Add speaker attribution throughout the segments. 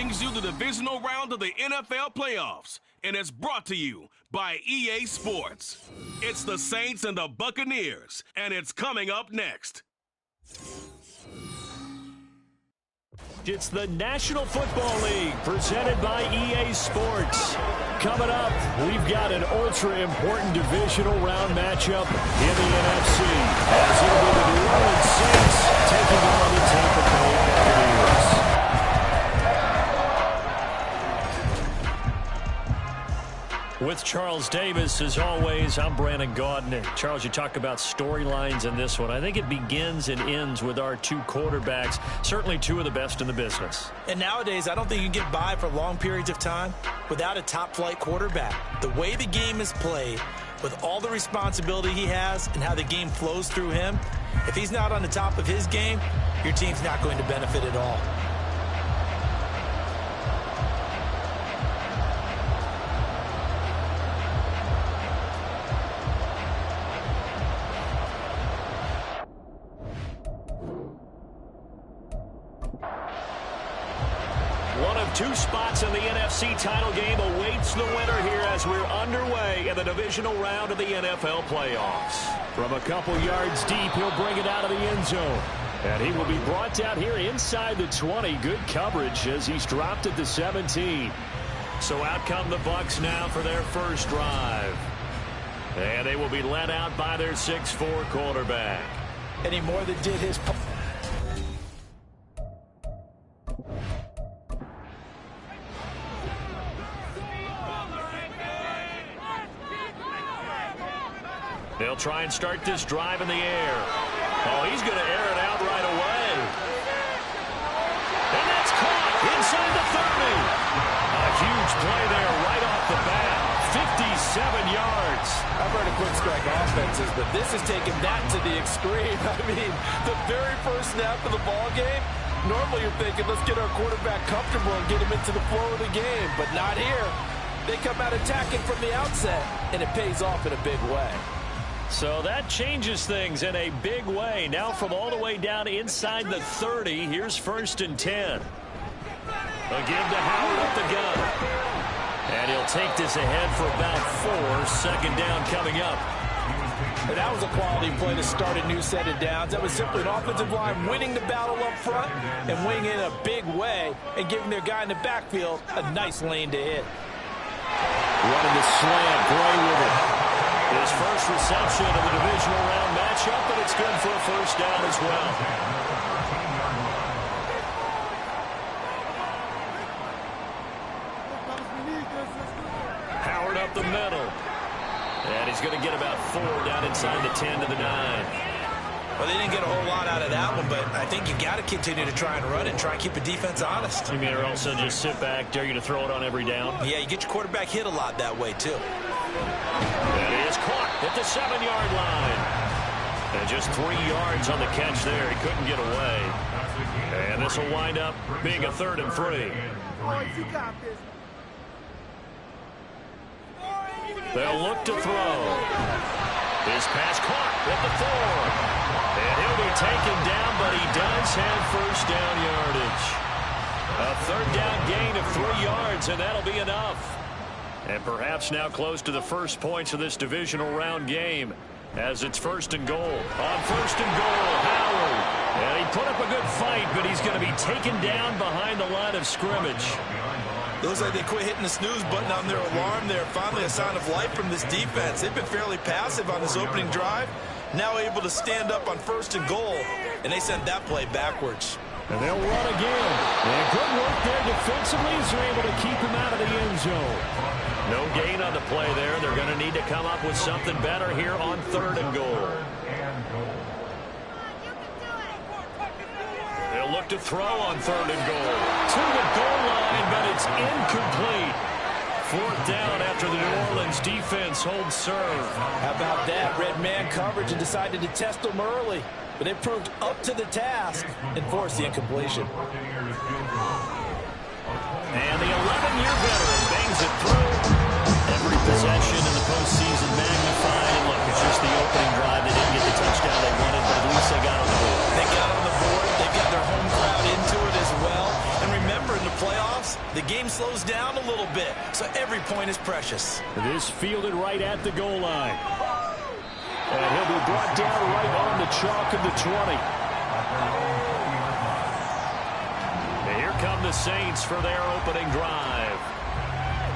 Speaker 1: brings you the divisional round of the NFL playoffs, and it's brought to you by EA Sports. It's the Saints and the Buccaneers, and it's coming up next.
Speaker 2: It's the National Football League presented by EA Sports. Coming up, we've got an ultra-important divisional round matchup in the NFC as it'll be the New Orleans Saints taking on the Tampa Bay Buccaneers. With Charles Davis, as always, I'm Brandon Gaudin. Charles, you talk about storylines in this one. I think it begins and ends with our two quarterbacks, certainly two of the best in the business.
Speaker 3: And nowadays, I don't think you can get by for long periods of time without a top-flight quarterback. The way the game is played, with all the responsibility he has and how the game flows through him, if he's not on the top of his game, your team's not going to benefit at all.
Speaker 2: Two spots in the NFC title game awaits the winner here as we're underway in the divisional round of the NFL playoffs. From a couple yards deep, he'll bring it out of the end zone. And he will be brought down here inside the 20. Good coverage as he's dropped at the 17. So out come the Bucs now for their first drive. And they will be led out by their 6'4" quarterback.
Speaker 3: Any more than did his...
Speaker 2: They'll try and start this drive in the air. Oh, he's going to air it out right away. And that's caught inside the 30. A huge play there right off the bat. 57 yards.
Speaker 3: I've heard of quick strike offenses, but this is taking that to the extreme. I mean, the very first snap of the ball game, normally you're thinking, let's get our quarterback comfortable and get him into the flow of the game, but not here. They come out attacking from the outset, and it pays off in a big way.
Speaker 2: So that changes things in a big way. Now from all the way down inside the 30, here's 1st and 10. A give to Howard up the gun. And he'll take this ahead for about 4. Second down coming up.
Speaker 3: And that was a quality play to start a new set of downs. That was simply an offensive line winning the battle up front and winning in a big way and giving their guy in the backfield a nice lane to hit.
Speaker 2: Running the slant, Gray with it. His first reception of the divisional round matchup, but it's good for a first down as well. Howard up the middle. And he's going to get about 4 down inside the 10 to the 9.
Speaker 3: Well, they didn't get a whole lot out of that one, but I think you got to continue to try and run it and try and keep the defense honest.
Speaker 2: You mean also just sit back, dare you to throw it on every down?
Speaker 3: Yeah, you get your quarterback hit a lot that way, too.
Speaker 2: That is caught at the 7-yard line. And just 3 yards on the catch there. He couldn't get away. And this will wind up being a 3rd and 3. They'll look to throw. His pass caught at the 4. And he'll be taken down, but he does have first down yardage. A 3rd down gain of 3 yards, and that'll be enough. And perhaps now close to the first points of this divisional round game as it's 1st and goal. On 1st and goal, Howard. And he put up a good fight, but he's going to be taken down behind the line of scrimmage.
Speaker 3: Looks like they quit hitting the snooze button on their alarm there. Finally a sign of life from this defense. They've been fairly passive on this opening drive. Now able to stand up on 1st and goal, and they sent that play backwards.
Speaker 2: And they'll run again. And good work there defensively as they're able to keep him out of the end zone. No gain on the play there. They're going to need to come up with something better here on 3rd and goal. They'll look to throw on 3rd and goal. To the goal line, but it's incomplete. 4th down after the New Orleans defense holds serve.
Speaker 3: How about that? Red man coverage and decided to test them early. But they proved up to the task and forced the incompletion.
Speaker 2: And the 11-year veteran bangs it through. Every possession in the postseason magnified. And look, it's just the opening drive. They didn't get the touchdown they wanted, but at least they got on the board.
Speaker 3: They got on the board. They got their home crowd into it as well. And remember, in the playoffs, slows down a little bit, so every point is precious.
Speaker 2: This fielded right at the goal line. And he'll be brought down right on the chalk of the 20. And here come the Saints for their opening drive.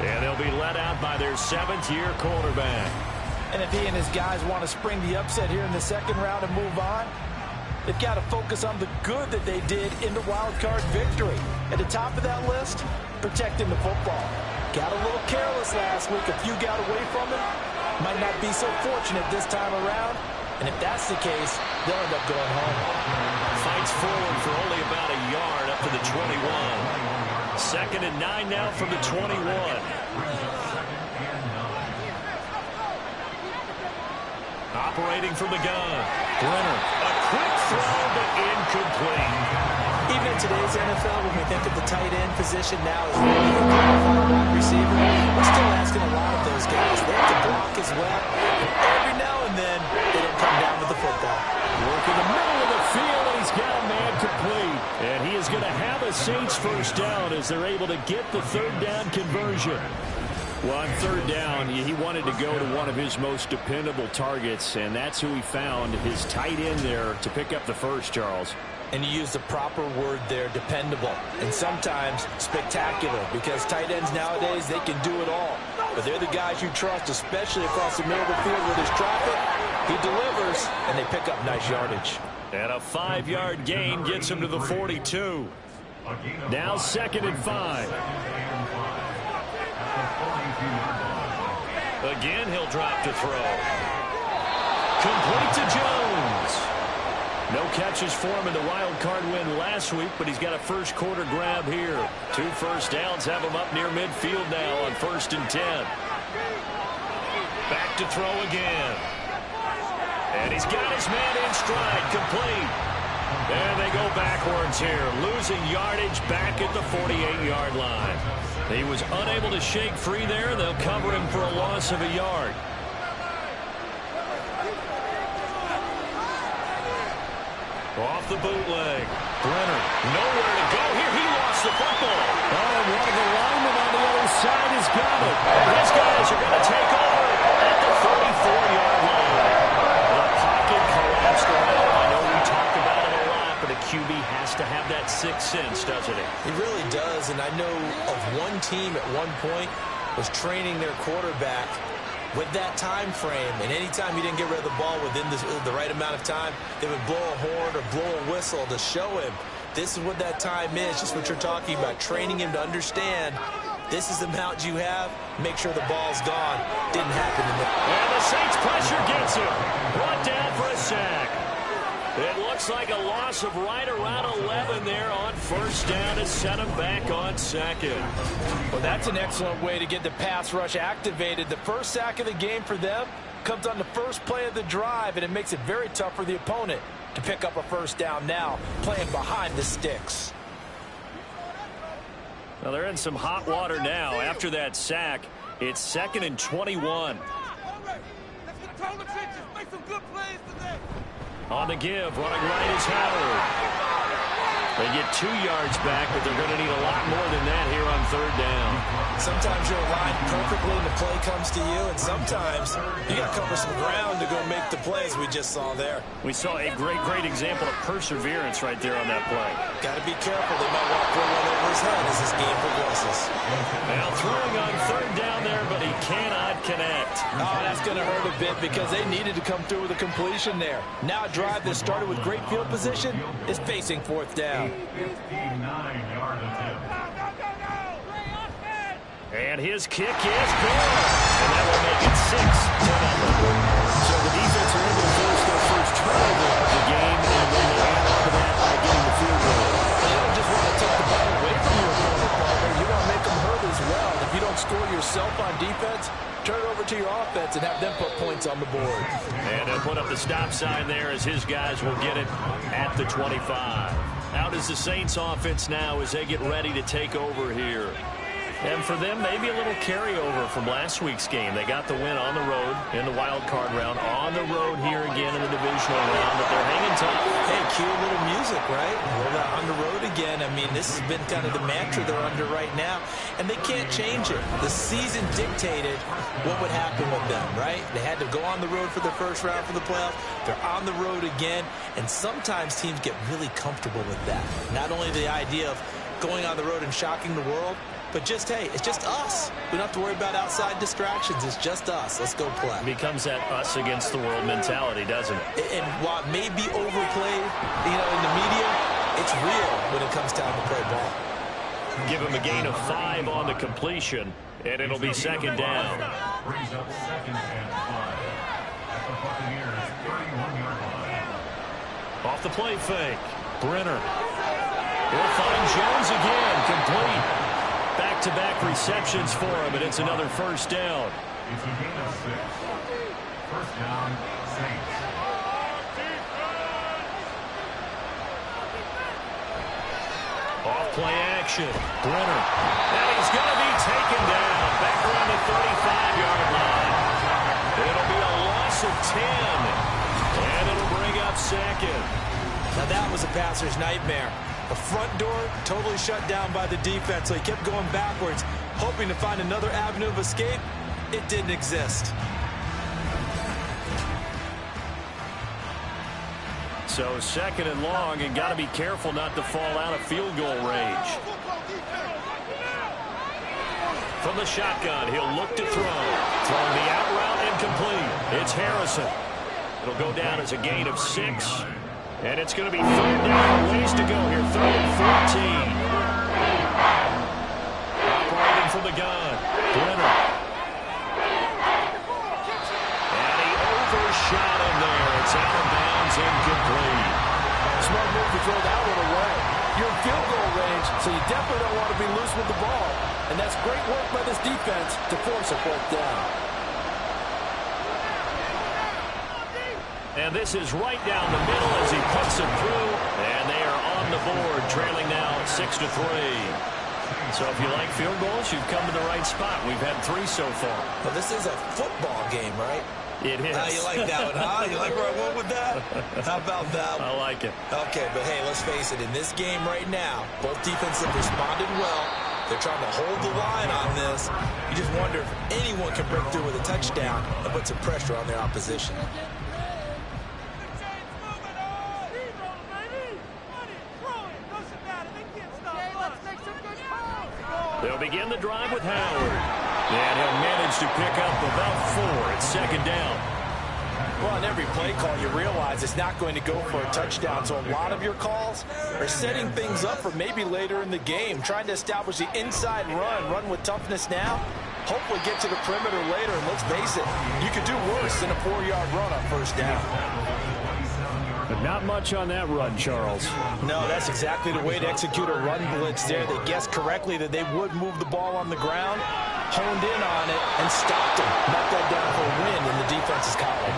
Speaker 2: And they'll be led out by their 7th-year quarterback.
Speaker 3: And if he and his guys want to spring the upset here in the second round and move on, they've got to focus on the good that they did in the wild card victory. At the top of that list, protecting the football. Got a little careless last week. A few got away from it. Might not be so fortunate this time around. And if that's the case, they'll end up going home.
Speaker 2: Fights forward for only about a yard up to the 21. 2nd and 9 now from the 21. Operating from the gun. Brenner. A quick throw, but incomplete.
Speaker 3: Even in today's NFL, when we think of the tight end position now as really a qualified wide receiver, we're still asking a lot of those guys. They have to block as well. And every now and then, they don't come down with the football.
Speaker 2: Work in the middle of the field, and he's got a man complete. And he is going to have a Saints first down as they're able to get the 3rd down conversion. Well, on 3rd down, he wanted to go to one of his most dependable targets, and that's who he found, his tight end there, to pick up the first, Charles.
Speaker 3: And you use the proper word there, dependable, and sometimes spectacular, because tight ends nowadays, they can do it all. But they're the guys you trust, especially across the middle of the field where there's traffic. He delivers, and they pick up nice yardage. And
Speaker 2: a 5-yard gain gets him to the 42. Now 2nd and 5. Again, he'll drop to throw. Complete to Jones. No catches for him in the wild card win last week, but he's got a first quarter grab here. 2 first downs have him up near midfield now on 1st and 10. Back to throw again. And he's got his man in stride, complete. And they go backwards here, losing yardage back at the 48-yard line. He was unable to shake free there. They'll cover him for a loss of a yard. Off the bootleg. Brenner, nowhere to go here. He lost the football. Oh, and one of the linemen on the other side has got it. And his guys are going to take over at the 44-yard line. The pocket collapsed around. I know we talked about it a lot, but a QB has to have that 6th sense, doesn't it?
Speaker 3: He really does, and I know of one team at one point was training their quarterback with that time frame, and anytime he didn't get rid of the ball within the right amount of time, they would blow a horn or blow a whistle to show him this is what that time is, just what you're talking about, training him to understand this is the amount you have, make sure the ball's gone. Didn't happen in that.
Speaker 2: And the Saints pressure gets him. Brought down for a sack. It looks like a loss of right around 11 there on 1st down to set him back on 2nd.
Speaker 3: Well, that's an excellent way to get the pass rush activated. The first sack of the game for them comes on the first play of the drive, and it makes it very tough for the opponent to pick up a 1st down now, playing behind the sticks.
Speaker 2: Well, they're in some hot water now. After that sack, it's 2nd and 21. On the give, running right is Howard. They get 2 yards back, but they're going to need a lot more than that here on 3rd down.
Speaker 3: Sometimes you're aligned perfectly and the play comes to you, and sometimes you got to cover some ground to go make the plays we just saw there.
Speaker 2: We saw a great example of perseverance right there on that play.
Speaker 3: Got to be careful. They might walk one over his head as this game progresses.
Speaker 2: Now throwing on 3rd down there, but he cannot connect.
Speaker 3: Oh, that's going to hurt a bit because they needed to come through with a completion there. Now a drive that started with great field position is facing 4th down.
Speaker 2: And his kick is good. And that will make it 6-0. So the defense are able to force their first turnover of the game, and then they add on to that by getting the field goal.
Speaker 3: You don't just want to take the ball away from your opponent, partner. You want to make them hurt as well. If you don't score yourself on defense, turn it over to your offense and have them put points on the board.
Speaker 2: And they'll put up the stop sign there as his guys will get it at the 25. Out is the Saints offense now as they get ready to take over here. And for them, maybe a little carryover from last week's game. They got the win on the road in the wild card round, on the road here again in the divisional round, but they're hanging tough.
Speaker 3: Hey, cue a little music, right? We're on the road again. I mean, this has been kind of the mantra they're under right now, and they can't change it. The season dictated what would happen with them, right? They had to go on the road for the first round for the playoffs. They're on the road again, and sometimes teams get really comfortable with that. Not only the idea of going on the road and shocking the world, but just, hey, it's just us. We don't have to worry about outside distractions. It's just us. Let's go play.
Speaker 2: It becomes that us against the world mentality, doesn't it?
Speaker 3: And while it may be overplayed, in the media, it's real when it comes time to play ball.
Speaker 2: Give him a gain of 5 on the completion, and it'll be second down.
Speaker 4: Brings up second and 5 at the Buccaneers 31-yard line.
Speaker 2: Off the play fake, Brenner. He'll find Jones again, complete. Back-to-back receptions for him, and it's another first down.
Speaker 4: It's a gain of 6. First down, Saints.
Speaker 2: Off play action, Brenner. And he's going to be taken down back around the 35-yard line. It'll be a loss of 10, and it'll bring up second.
Speaker 3: Now that was a passer's nightmare. The front door totally shut down by the defense, so he kept going backwards, hoping to find another avenue of escape. It didn't exist.
Speaker 2: So second and long, and got to be careful not to fall out of field goal range. From the shotgun, he'll look to throw. Throwing the out route incomplete. It's Harrison. It'll go down as a gain of 6. And it's going to be third down, ways to go here, 3rd and 14. Operating from the gun, Brenner. And he overshot him there. It's out of bounds, incomplete.
Speaker 3: Smart move to throw that one away. You're in field goal range, so you definitely don't want to be loose with the ball. And that's great work by this defense to force a fourth down.
Speaker 2: And this is right down the middle as he puts it through. And they are on the board, trailing now 6-3. So if you like field goals, you've come to the right spot. We've had 3 so far.
Speaker 3: Well, this is a football game, right?
Speaker 2: It is.
Speaker 3: You like that one, huh? You like where I went with that? How about that one?
Speaker 2: I like it.
Speaker 3: Okay, but hey, let's face it. In this game right now, both defenses have responded well. They're trying to hold the line on this. You just wonder if anyone can break through with a touchdown and put some pressure on their opposition.
Speaker 2: They'll begin the drive with Howard. And he'll manage to pick up about 4 at second down.
Speaker 3: Well, on every play call, you realize it's not going to go for a touchdown. So a lot of your calls are setting things up for maybe later in the game, trying to establish the inside run with toughness now. Hopefully get to the perimeter later. And let's face it, you could do worse than a 4-yard run on first down.
Speaker 2: But not much on that run, Charles.
Speaker 3: No, that's exactly the way to execute a run blitz there. They guessed correctly that they would move the ball on the ground, honed in on it, and stopped him. Knocked that down for a win in the defense's column.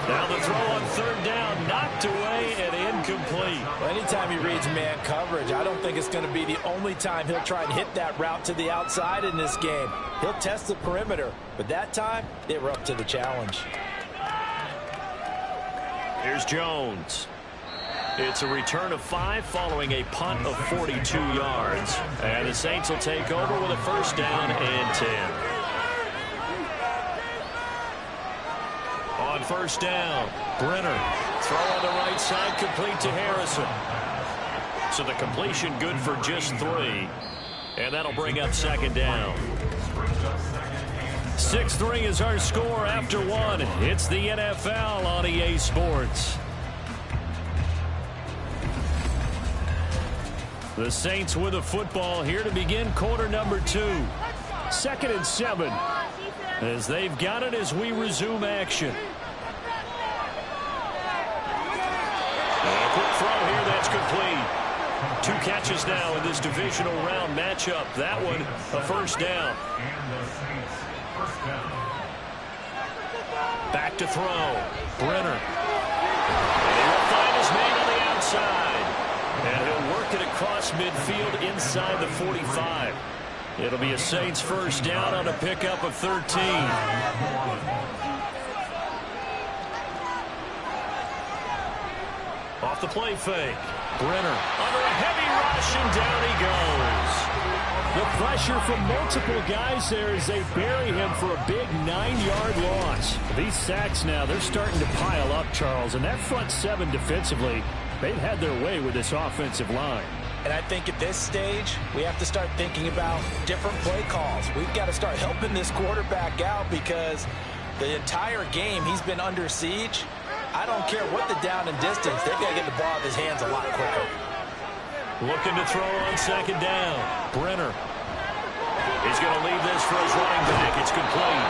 Speaker 2: Now the throw on third down, knocked away and incomplete.
Speaker 3: Well, anytime he reads man coverage, I don't think it's going to be the only time he'll try and hit that route to the outside in this game. He'll test the perimeter, but that time, they were up to the challenge.
Speaker 2: Here's Jones. It's a return of 5 following a punt of 42 yards. And the Saints will take over with a first down and 10. On first down, Brenner. Throw on the right side, complete to Harrison. So the completion good for just 3. And that'll bring up second down. 6-3 is our score after 1. It's the NFL on EA Sports. The Saints with a football here to begin quarter number 2. 2nd and 7 as they've got it as we resume action. A quick throw here, that's complete. 2 catches now in this divisional round matchup. That one a first down. Back to throw. Brenner. And he'll find his man on the outside. And he'll work it across midfield inside the 45. It'll be a Saints first down on a pickup of 13. Off the play fake. Brenner under a heavy rush, and down he goes. The pressure from multiple guys there as they bury him for a big 9-yard loss. These sacks now, they're starting to pile up, Charles, and that front seven defensively, they've had their way with this offensive line.
Speaker 3: And I think at this stage, we have to start thinking about different play calls. We've got to start helping this quarterback out because the entire game he's been under siege. I don't care what the down and distance. They've got to get the ball out of his hands a lot quicker.
Speaker 2: Looking to throw on second down. Brenner. He's going to leave this for his running back. It's complete.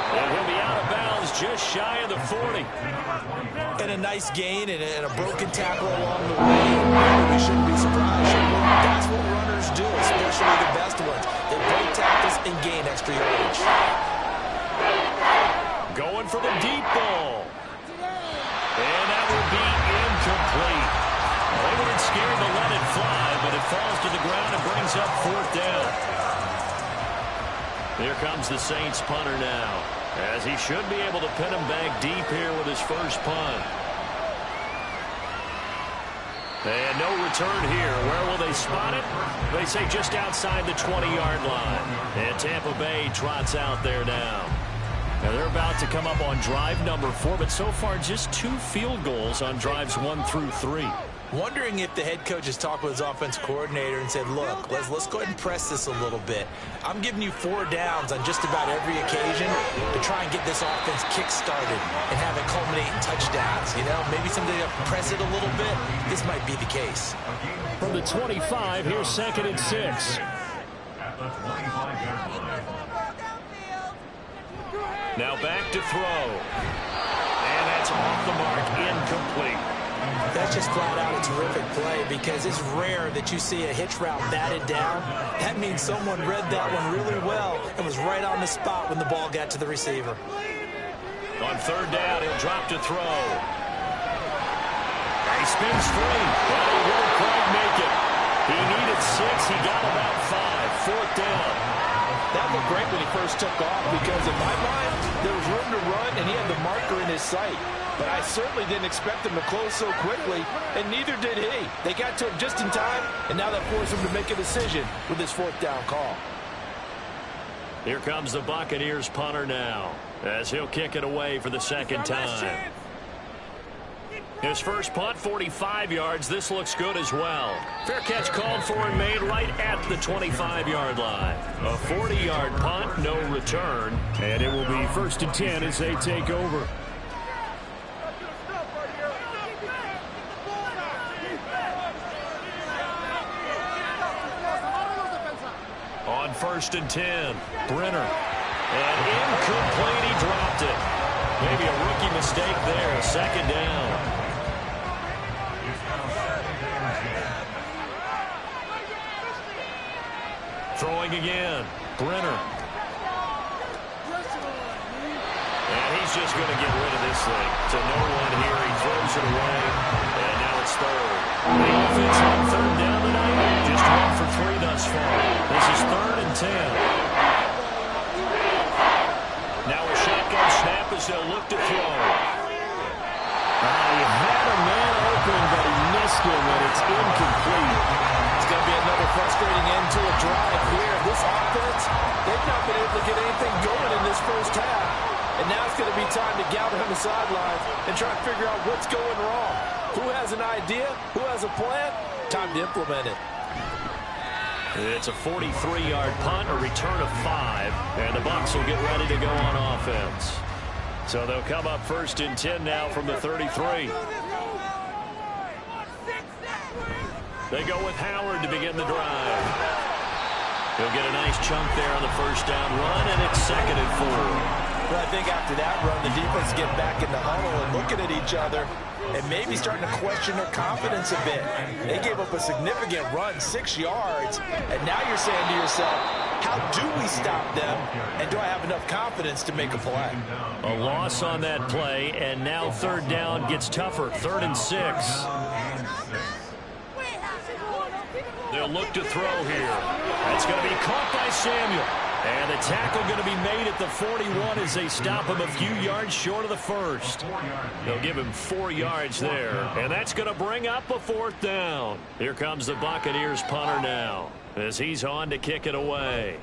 Speaker 2: And he'll be out of bounds just shy of the 40.
Speaker 3: And a nice gain and a broken tackle along the way. We shouldn't be surprised. That's what runners do, especially the best ones. They break tackles and gain extra yardage.
Speaker 2: Going for the deep ball. And that will be incomplete. They weren't scared to let it fly, but it falls to the ground and brings up fourth down. Here comes the Saints punter now, as he should be able to pin him back deep here with his first punt. And no return here. Where will they spot it? They say just outside the 20-yard line. And Tampa Bay trots out there now. Now they're about to come up on drive number 4, but so far just 2 field goals on drives 1 through 3.
Speaker 3: Wondering if the head coach has talked with his offensive coordinator and said, look, let's go ahead and press this a little bit. I'm giving you 4 downs on just about every occasion to try and get this offense kick-started and have it culminate in touchdowns. You know, maybe someday to press it a little bit. This might be the case.
Speaker 2: From the 25, here's 2nd and 6.
Speaker 4: At the 25-yard line.
Speaker 2: Now back to throw. And that's off the mark, incomplete.
Speaker 3: That's just flat out a terrific play because it's rare that you see a hitch route batted down. That means someone read that one really well and was right on the spot when the ball got to the receiver.
Speaker 2: On 3rd down, he'll drop to throw. He spins free, but he won't quite make it. He needed 6. He got about 5. 4th down.
Speaker 3: That looked great when he first took off because in my mind, there was room to run and he had the marker in his sight. But I certainly didn't expect him to close so quickly, and neither did he. They got to him just in time, and now that forced him to make a decision with his 4th down call.
Speaker 2: Here comes the Buccaneers punter now, as he'll kick it away for the 2nd time. His first punt, 45 yards. This looks good as well. Fair catch called for and made right at the 25-yard line. A 40-yard punt, no return. And it will be 1st and 10 as they take over. On 1st and 10, Brenner. And incomplete, he dropped it. Maybe a rookie mistake there, 2nd down. Throwing again, Brenner. And he's just going to get rid of this thing. To no one here, he throws it away, and now it's 3rd. The offense on 3rd down tonight, just 1 for 3 thus far. This is 3rd and 10. Now a shotgun snap as they'll look to throw. He had a man open, but he missed him, and it's incomplete.
Speaker 3: It's going to be another frustrating end to a drive here. This offense, they've not been able to get anything going in this first half. And now it's going to be time to gather on the sidelines and try to figure out what's going wrong. Who has an idea? Who has a plan? Time to implement it.
Speaker 2: It's a 43-yard punt, a return of 5, and the Bucs will get ready to go on offense. So they'll come up 1st and 10 now from the 33. They go with Howard to begin the drive. He'll get a nice chunk there on the 1st down run, and it's 2nd and 4.
Speaker 3: But I think after that run, the defense get back in the huddle and looking at each other and maybe starting to question their confidence a bit. They gave up a significant run, 6 yards, and now you're saying to yourself, how do we stop them, and do I have enough confidence to make a play?
Speaker 2: A loss on that play, and now 3rd down gets tougher, 3rd and 6. They'll look to throw here. That's going to be caught by Samuel. And the tackle going to be made at the 41 as they stop him a few yards short of the first. They'll give him 4 yards there. And that's going to bring up a 4th down. Here comes the Buccaneers punter now as he's on to kick it away.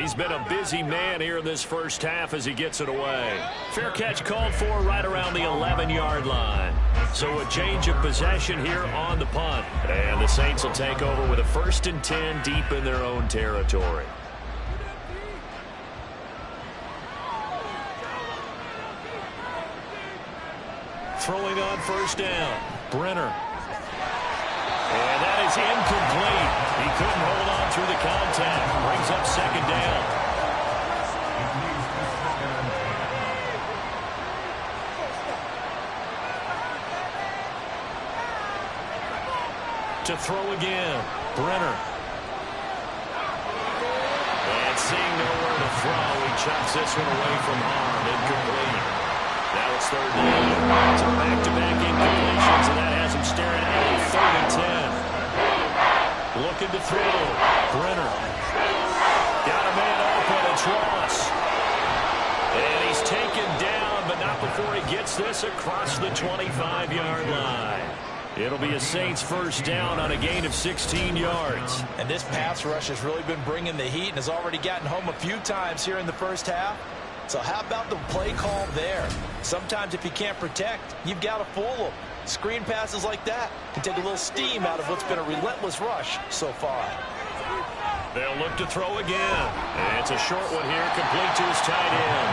Speaker 2: He's been a busy man here in this first half as he gets it away. Fair catch called for right around the 11-yard line. So a change of possession here on the punt. And the Saints will take over with a 1st and 10 deep in their own territory. Throwing on 1st down. Brenner. And that is incomplete. He couldn't hold on through the contact. Brings up 2nd down. To throw again. Brenner. And seeing nowhere to throw, he chucks this one away from harm. Incomplete. Now it's 3rd down. So back-to-back incompletions, and that has him staring at a 3rd and 10. Looking to throw. Brenner. Got a man open. It's Ross. And he's taken down, but not before he gets this across the 25-yard line. It'll be a Saints 1st down on a gain of 16 yards.
Speaker 3: And this pass rush has really been bringing the heat and has already gotten home a few times here in the first half. So how about the play call there? Sometimes if you can't protect, you've got to fool them. Screen passes like that can take a little steam out of what's been a relentless rush so far.
Speaker 2: They'll look to throw again. And it's a short one here, complete to his tight end.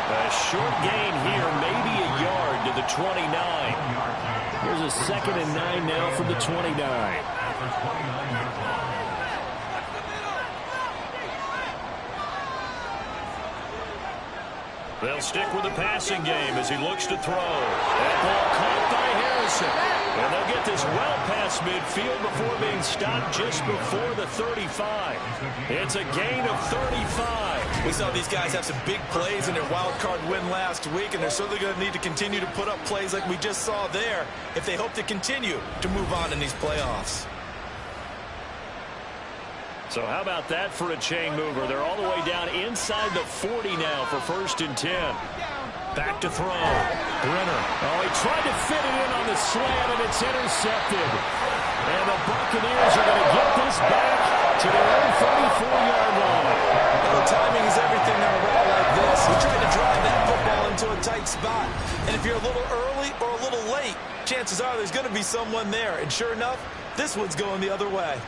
Speaker 2: A short gain here, maybe a yard to the 29. Here's a 2nd and 9 now from the 29. They'll stick with the passing game as he looks to throw. That ball caught by Harrison. And they'll get this well past midfield before being stopped just before the 35. It's a gain of 35.
Speaker 3: We saw these guys have some big plays in their wild card win last week, and they're certainly going to need to continue to put up plays like we just saw there if they hope to continue to move on in these playoffs.
Speaker 2: So how about that for a chain mover? They're all the way down inside the 40 now for 1st and 10. Back to throw. Brenner. Oh, he tried to fit it in on the slam, and it's intercepted. And the Buccaneers are going to get this back to their own 34-yard line.
Speaker 3: The timing is everything on a route like this. He tried to drive that football into a tight spot. And if you're a little early or a little late, chances are there's going to be someone there. And sure enough, this one's going the other way.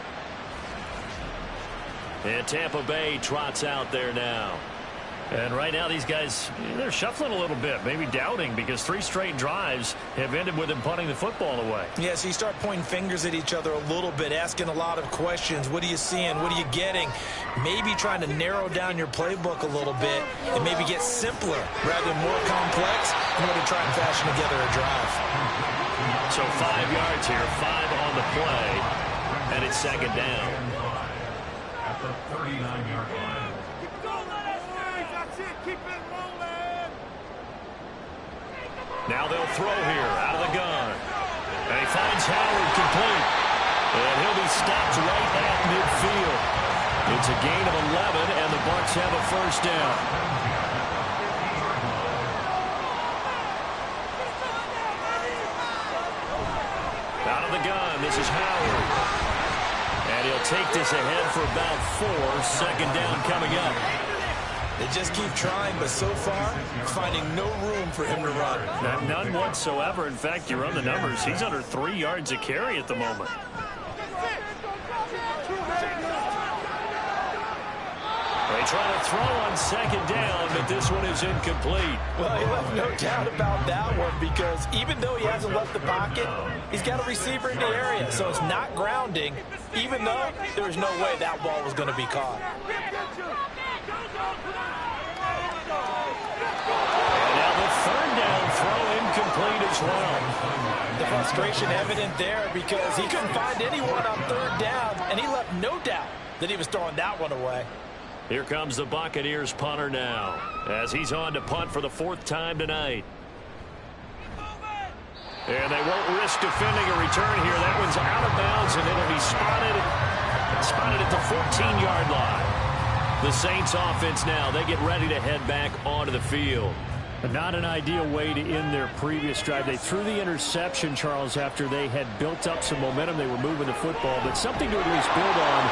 Speaker 2: And Tampa Bay trots out there now. And right now these guys, they're shuffling a little bit, maybe doubting, because 3 straight drives have ended with them punting the football away.
Speaker 3: Yeah, so you start pointing fingers at each other a little bit, asking a lot of questions. What are you seeing? What are you getting? Maybe trying to narrow down your playbook a little bit and maybe get simpler rather than more complex in order to try and fashion together a drive.
Speaker 2: So 5 yards here, 5 on the play, and it's 2nd down.
Speaker 4: At the 39-yard line.
Speaker 2: Now they'll throw here out of the gun. And he finds Howard complete. And he'll be stopped right at midfield. It's a gain of 11, and the Bucs have a 1st down. Out of the gun, this is Howard. And he'll take this ahead for about 4. 2nd down coming up.
Speaker 3: They just keep trying, but so far, finding no room for him to run.
Speaker 2: None whatsoever. In fact, you run the numbers. He's under 3 yards a carry at the moment. They try to throw on 2nd down, but this one is incomplete.
Speaker 3: Well, you have no doubt about that one, because even though he hasn't left the pocket, he's got a receiver in the area, so it's not grounding, even though there was no way that ball was going to be caught.
Speaker 2: And now the 3rd down throw incomplete as well.
Speaker 3: The frustration evident there because he couldn't find anyone on 3rd down, and he left no doubt that he was throwing that one away.
Speaker 2: Here comes the Buccaneers punter now as he's on to punt for the 4th time tonight. And they won't risk defending a return here. That one's out of bounds, and it'll be spotted spotted at the 14-yard line. The Saints offense now, they get ready to head back onto the field.
Speaker 5: Not an ideal way to end their previous drive. They threw the interception, Charles, after they had built up some momentum. They were moving the football, but something to at least build on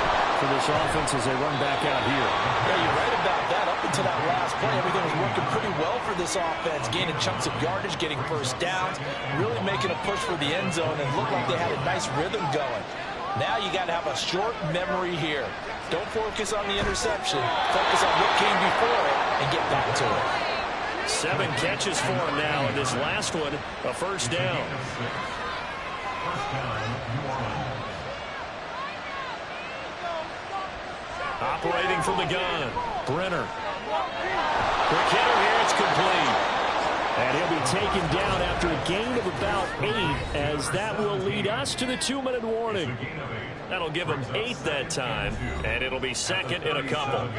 Speaker 5: for this offense as they run back out here.
Speaker 3: Yeah, you're right about that. Up until that last play, everything was working pretty well for this offense, gaining chunks of yardage, getting first downs, really making a push for the end zone, and looked like they had a nice rhythm going. Now you got to have a short memory here. Don't focus on the interception. Focus on what came before it and get back to it.
Speaker 2: 7 catches for him now, and this last one, a first down. Operating from the gun, Brenner. Quick hitter here, it's complete.
Speaker 5: And he'll be taken down after a gain of about 8, as that will lead us to the 2-minute warning.
Speaker 2: That'll give him 8 that time, and it'll be second in a couple.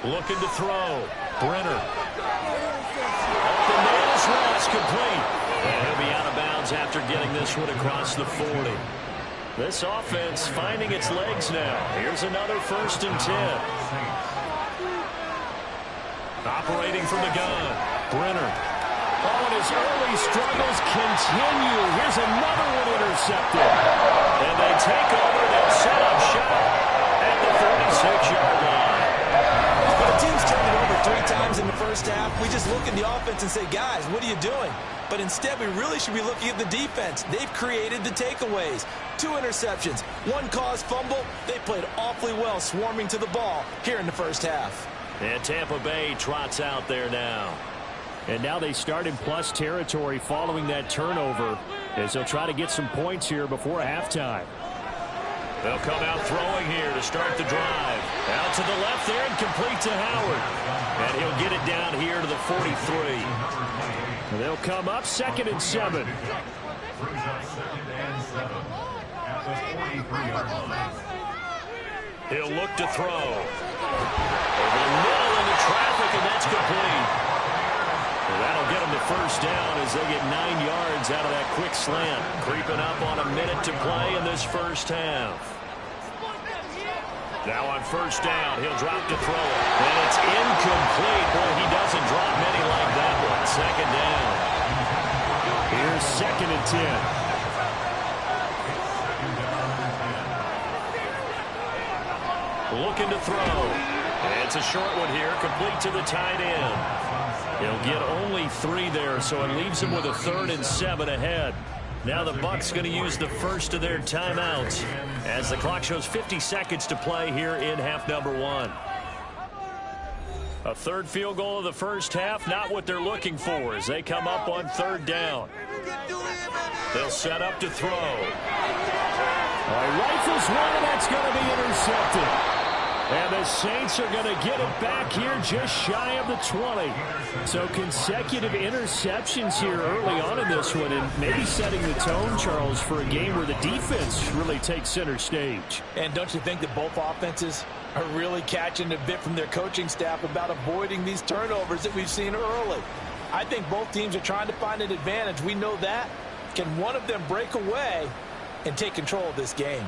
Speaker 2: Looking to throw. Brenner. Up the middle as well. It's complete. And he'll be out of bounds after getting this one across the 40. This offense finding its legs now. Here's another 1st and 10. Operating from the gun. Brenner.
Speaker 5: Oh, and his early struggles continue. Here's another one intercepted.
Speaker 2: And they take over. They'll set up shop at the 46-yard line.
Speaker 3: When a team's turned it over 3 times in the first half, we just look at the offense and say, guys, what are you doing? But instead, we really should be looking at the defense. They've created the takeaways. 2 interceptions, 1 caused fumble. They played awfully well swarming to the ball here in the first half.
Speaker 2: And Tampa Bay trots out there now.
Speaker 5: And now they start in plus territory following that turnover, as they'll try to get some points here before halftime.
Speaker 2: They'll come out throwing here to start the drive. Out to the left there and complete to Howard. And he'll get it down here to the 43.
Speaker 5: They'll come up 2nd and 7.
Speaker 2: He'll look to throw. Over the middle into traffic, and that's complete. Well, that'll get them the first down as they get 9 yards out of that quick slant. Creeping up on a minute to play in this first half. Now on first down, he'll drop to throw it. And it's incomplete. Boy, he doesn't drop many like that one. 2nd down.
Speaker 5: Here's 2nd and
Speaker 2: 10. Looking to throw. And it's a short one here, complete to the tight end. He'll get only 3 there, so it leaves him with a 3rd and 7 ahead. Now the Bucs going to use the first of their timeouts as the clock shows 50 seconds to play here in half number 1. A 3rd field goal of the first half, not what they're looking for as they come up on 3rd down. They'll set up to throw.
Speaker 5: Rifles one, and that's going to be intercepted. And the Saints are going to get it back here just shy of the 20. So consecutive interceptions here early on in this one, and maybe setting the tone, Charles, for a game where the defense really takes center stage.
Speaker 3: And don't you think that both offenses are really catching a bit from their coaching staff about avoiding these turnovers that we've seen early? I think both teams are trying to find an advantage. We know that. Can one of them break away and take control of this game?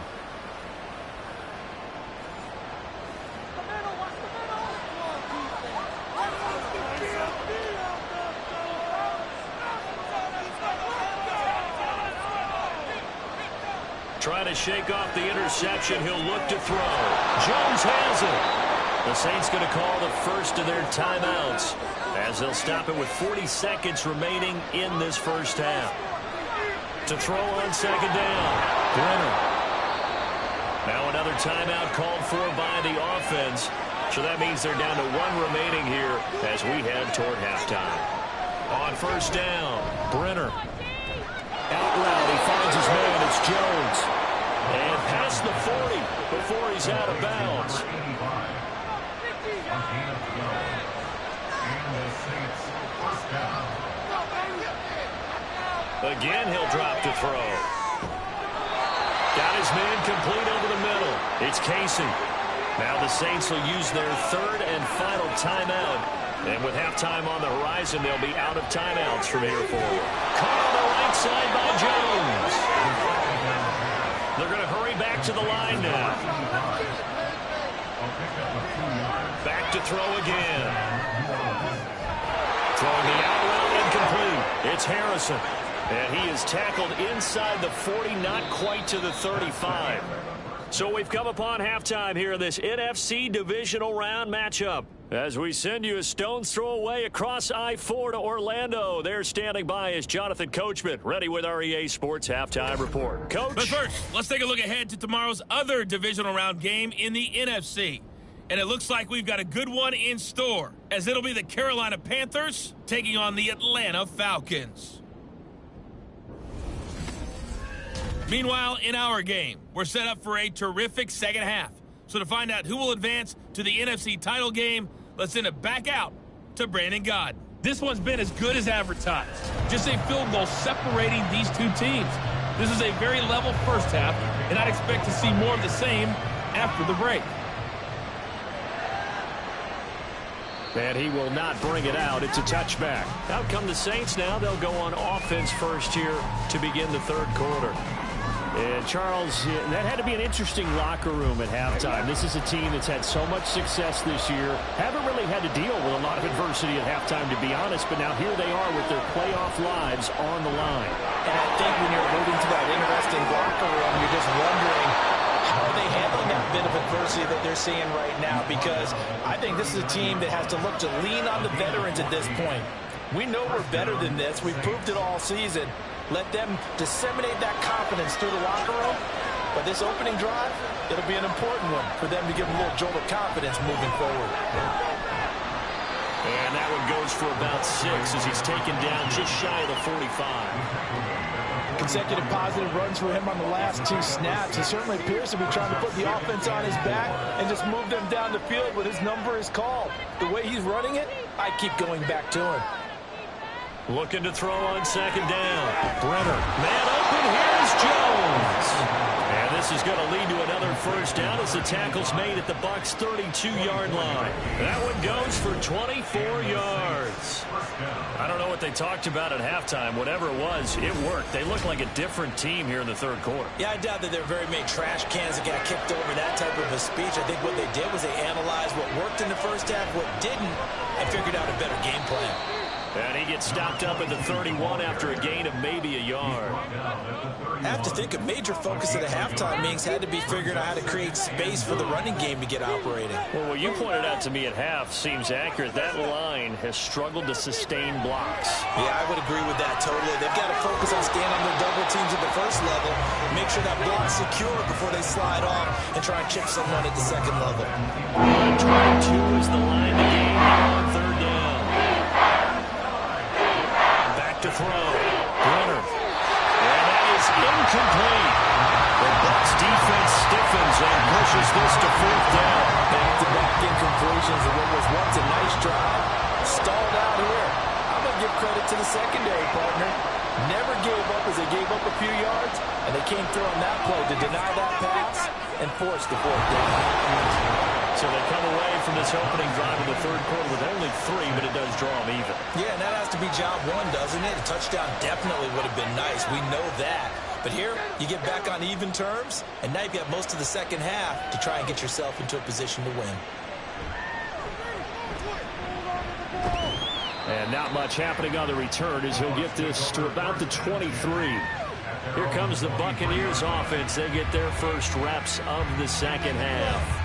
Speaker 2: Trying to shake off the interception. He'll look to throw. Jones has it. The Saints going to call the first of their timeouts as they'll stop it with 40 seconds remaining in this first half. To throw on 2nd down. Brenner. Now another timeout called for by the offense. So that means they're down to 1 remaining here as we head toward halftime. On first down, Brenner.
Speaker 5: Out route, he finds his man. It's Jones.
Speaker 2: And past the 40 before he's out of bounds. Again, he'll drop to throw. Got his man complete over the middle. It's Casey. Now the Saints will use their 3rd and final timeout And with halftime on the horizon, they'll be out of timeouts from here forward. Caught on the right side by Jones. They're going to hurry back to the line now. Back to throw again. Throwing the out route incomplete. It's Harrison. And he is tackled inside the 40, not quite to the 35. So we've come upon halftime here in this NFC Divisional Round matchup. As we send you a stone's throw away across I-4 to Orlando. There standing by is Jonathan Coachman, ready with our EA Sports Halftime Report. Coach?
Speaker 6: But first, let's take a look ahead to tomorrow's other Divisional Round game in the NFC. And it looks like we've got a good one in store, as it'll be the Carolina Panthers taking on the Atlanta Falcons. Meanwhile, in our game, we're set up for a terrific second half. So to find out who will advance to the NFC title game, let's send it back out to Brandon Gaudin.
Speaker 7: This one's been as good as advertised. Just a field goal separating these two teams. This is a very level first half, and I'd expect to see more of the same after the break.
Speaker 5: And he will not bring it out. It's a touchback.
Speaker 2: Out come the Saints now. They'll go on offense first here to begin the third quarter.
Speaker 5: And Charles, that had to be an interesting locker room at halftime. This is a team that's had so much success this year. Haven't really had to deal with a lot of adversity at halftime, to be honest. But now here they are with their playoff lives on the line.
Speaker 3: And I think when you're alluding to that interesting locker room, you're just wondering, how are they handling that bit of adversity that they're seeing right now? Because I think this is a team that has to look to lean on the veterans at this point. We know we're better than this. We've proved it all season. Let them disseminate that confidence through the locker room. But this opening drive, it'll be an important one for them to give them a little jolt of confidence moving forward.
Speaker 2: And that one goes for about 6 as he's taken down just shy of the 45.
Speaker 3: Consecutive positive runs for him on the last 2 snaps. He certainly appears to be trying to put the offense on his back and just move them down the field when his number is called. The way he's running it, I keep going back to him.
Speaker 2: Looking to throw on second down. Brenner. Man open. Here's Jones. And this is going to lead to another first down as the tackle's made at the Bucs' 32-yard line. That one goes for 24 yards. I don't know what they talked about at halftime. Whatever it was, it worked. They look like a different team here in the third quarter.
Speaker 3: Yeah, I doubt that there are very many trash cans that got kicked over, that type of a speech. I think what they did was they analyzed what worked in the first half, what didn't, and figured out a better game plan.
Speaker 2: And he gets stopped up at the 31 after a gain of maybe a yard.
Speaker 3: I have to think a major focus of the halftime meetings had to be figuring out how to create space for the running game to get operating.
Speaker 2: Well, what you pointed out to me at half seems accurate. That line has struggled to sustain blocks.
Speaker 3: Yeah, I would agree with that totally. They've got to focus on staying on their double teams at the first level, make sure that block's secure before they slide off and try and chip someone at the second level.
Speaker 2: 22 is the line to gain on third down. To throw. Brenner. And that is incomplete. The Bucs defense stiffens and pushes this to fourth down.
Speaker 3: Back-to-back incompletions of what was once a nice drive. Stalled out here. I'm going to give credit to the secondary partner. Never gave up as they gave up a few yards, and they came through on that play to deny that pass and force the fourth down.
Speaker 2: So they come away from this opening drive in the third quarter with only 3, but it does draw them even.
Speaker 3: Yeah, and that has to be job one, doesn't it? A touchdown definitely would have been nice. We know that. But here, you get back on even terms, and now you've got most of the second half to try and get yourself into a position to win.
Speaker 5: And not much happening on the return as he'll get this to about the 23.
Speaker 2: Here comes the Buccaneers offense. They get their first reps of the second half.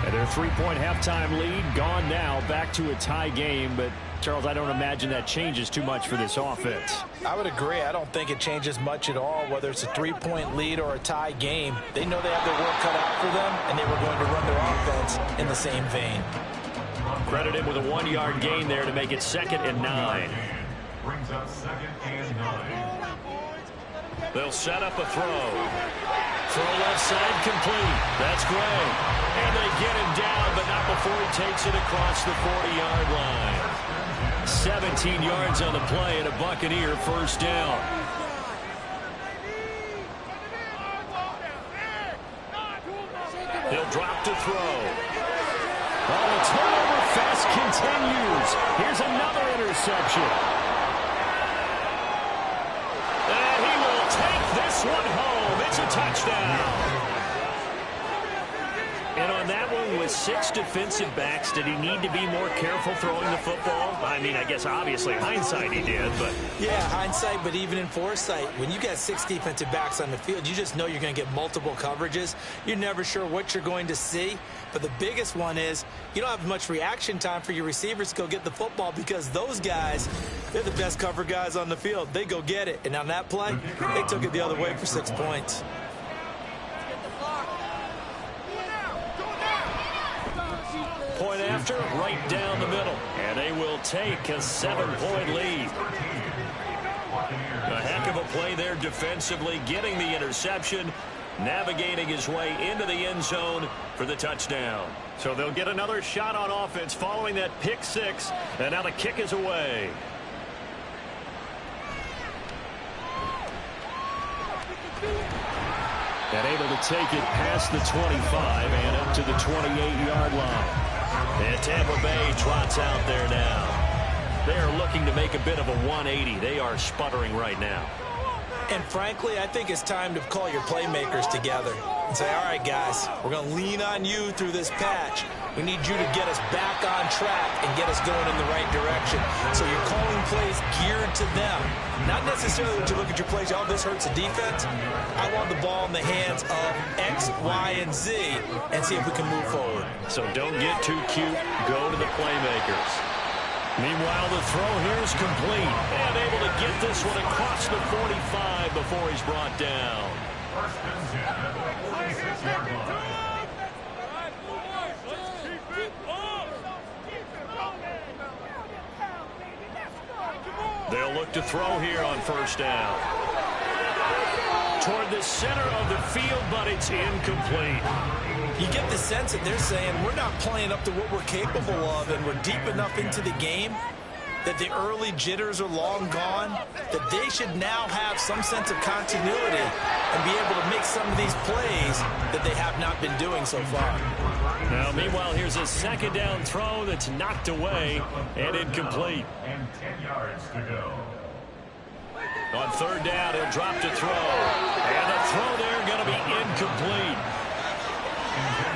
Speaker 5: And their 3-point halftime lead gone now, back to a tie game. But, Charles, I don't imagine that changes too much for this offense.
Speaker 3: I would agree. I don't think it changes much at all, whether it's a 3-point lead or a tie game. They know they have their work cut out for them, and they were going to run their offense in the same vein.
Speaker 2: Credit him with a 1-yard gain there to make it 2nd and 9.
Speaker 4: Brings up 2nd and 9.
Speaker 2: They'll set up a throw. Throw left side complete. That's Gray. And they get him down, but not before he takes it across the 40-yard line. 17 yards on the play and a Buccaneer first down. He'll drop to throw.
Speaker 5: On a turnover fest continues. Here's another interception. And he will take this one home. It's a touchdown. And on that one, with 6 defensive backs, did he need to be more careful throwing the football? I mean, I guess obviously hindsight he did, but...
Speaker 3: Yeah, hindsight, but even in foresight, when you got 6 defensive backs on the field, you just know you're going to get multiple coverages. You're never sure what you're going to see. But the biggest one is you don't have much reaction time for your receivers to go get the football because those guys, they're the best cover guys on the field. They go get it. And on that play, they took it the other way for 6 points.
Speaker 5: Point after, right down the middle. And they will take a 7-point lead. A heck of a play there defensively, getting the interception, navigating his way into the end zone for the touchdown. So they'll get another shot on offense following that pick 6. And now the kick is away. And able to take it past the 25 and up to the 28-yard line. And Tampa Bay trots out there now. They are looking to make a bit of a 180. They are sputtering right now.
Speaker 3: And frankly, I think it's time to call your playmakers together and say, all right, guys, we're going to lean on you through this patch. We need you to get us back on track and get us going in the right direction. So you're calling plays geared to them. Not necessarily that you look at your plays, oh, this hurts the defense. I want the ball in the hands of X, Y, and Z and see if we can move forward.
Speaker 5: So don't get too cute. Go to the playmakers. Meanwhile, the throw here is complete. And able to get this one across the 45 before he's brought down.
Speaker 4: First and 10 at the 46-yard line.
Speaker 5: They'll look to throw here on first down. Toward the center of the field, but it's incomplete.
Speaker 3: You get the sense that they're saying we're not playing up to what we're capable of, and we're deep enough into the game that the early jitters are long gone, that they should now have some sense of continuity and be able to make some of these plays that they have not been doing so far.
Speaker 5: Now, meanwhile, here's a second down throw that's knocked away and incomplete.
Speaker 4: And 10 yards to go.
Speaker 5: On third down, he'll drop to throw. And the throw there going to be incomplete.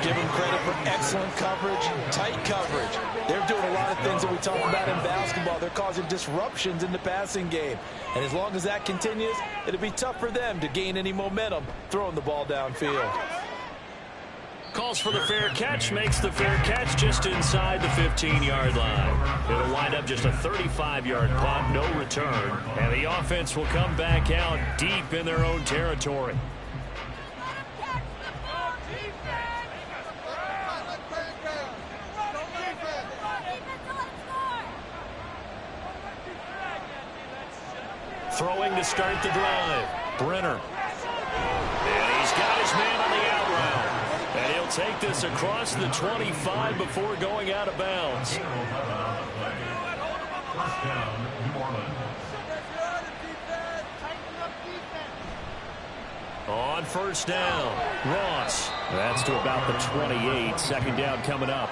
Speaker 3: Give them credit for excellent coverage, tight coverage. They're doing a lot of things that we talk about in basketball. They're causing disruptions in the passing game. And as long as that continues, it'll be tough for them to gain any momentum throwing the ball downfield.
Speaker 5: Calls for the fair catch, makes the fair catch just inside the 15-yard line. It'll wind up just a 35-yard punt, no return. And the offense will come back out deep in their own territory. Throwing to start the drive. Brenner. And he's got his man on the out route. And he'll take this across the 25 before going out of bounds.
Speaker 4: First down, New Orleans.
Speaker 5: On first down, Ross. That's to about the 28. Second down coming up.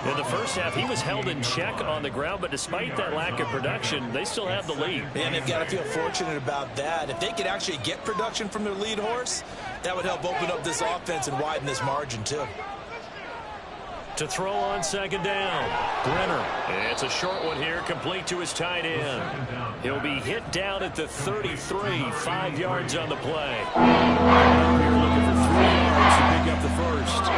Speaker 5: In the first half, he was held in check on the ground, but despite that lack of production, they still have the lead.
Speaker 3: And they've got to feel fortunate about that. If they could actually get production from their lead horse, that would help open up this offense and widen this margin, too.
Speaker 5: To throw on second down, Brenner. It's a short one here, complete to his tight end. He'll be hit down at the 33, 5 yards on the play. Here looking for 3 yards to pick up the first.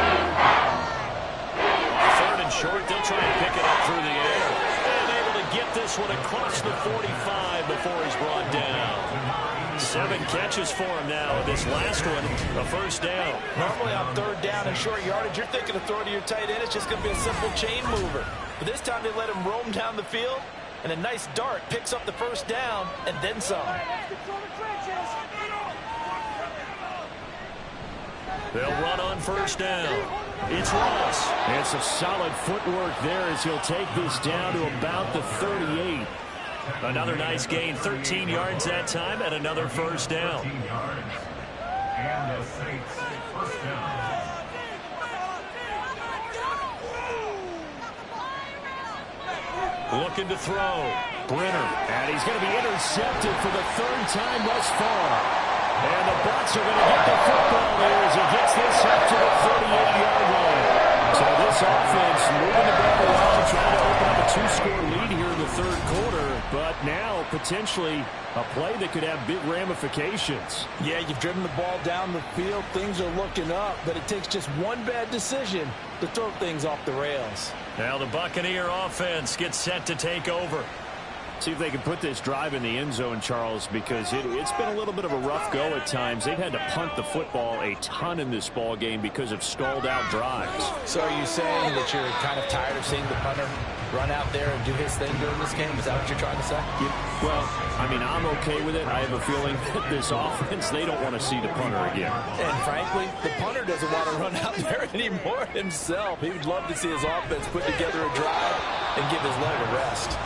Speaker 5: Short, they'll try and pick it up through the air. And able to get this one across the 45 before he's brought down. 7 catches for him now. This last one, a first down.
Speaker 3: Normally on third down and short yardage, you're thinking of throwing to your tight end. It's just going to be a simple chain mover. But this time they let him roam down the field, and a nice dart picks up the first down and then some.
Speaker 5: They'll run on first down. It's Ross. And some solid footwork there as he'll take this down to about the 38. Another nice gain, 13 yards that time, and another first down.
Speaker 4: 13 yards. And the Saints first down.
Speaker 2: looking to throw.
Speaker 5: Brenner, and he's going to be intercepted for the third time thus far. And the Bucs are going to get the football there as he gets this up to the 38-yard line. So this offense moving the ball around, trying to open up a two-score lead here in the third quarter, but now potentially a play that could have big ramifications.
Speaker 3: Yeah, you've driven the ball down the field. Things are looking up, but it takes just one bad decision to throw things off the rails.
Speaker 2: Now the Buccaneer offense gets set to take over.
Speaker 5: See if they can put this drive in the end zone, Charles, because it's been a little bit of a rough go at times. They've had to punt the football a ton in this ball game because of stalled-out drives.
Speaker 3: So are you saying that you're kind of tired of seeing the punter run out there and do his thing during this game? Is that what you're trying to say?
Speaker 5: Yeah, well, I mean, I'm okay with it. I have a feeling that this offense, they don't want to see the punter again.
Speaker 3: And frankly, the punter doesn't want to run out there anymore himself. He would love to see his offense put together a drive and give his leg a rest.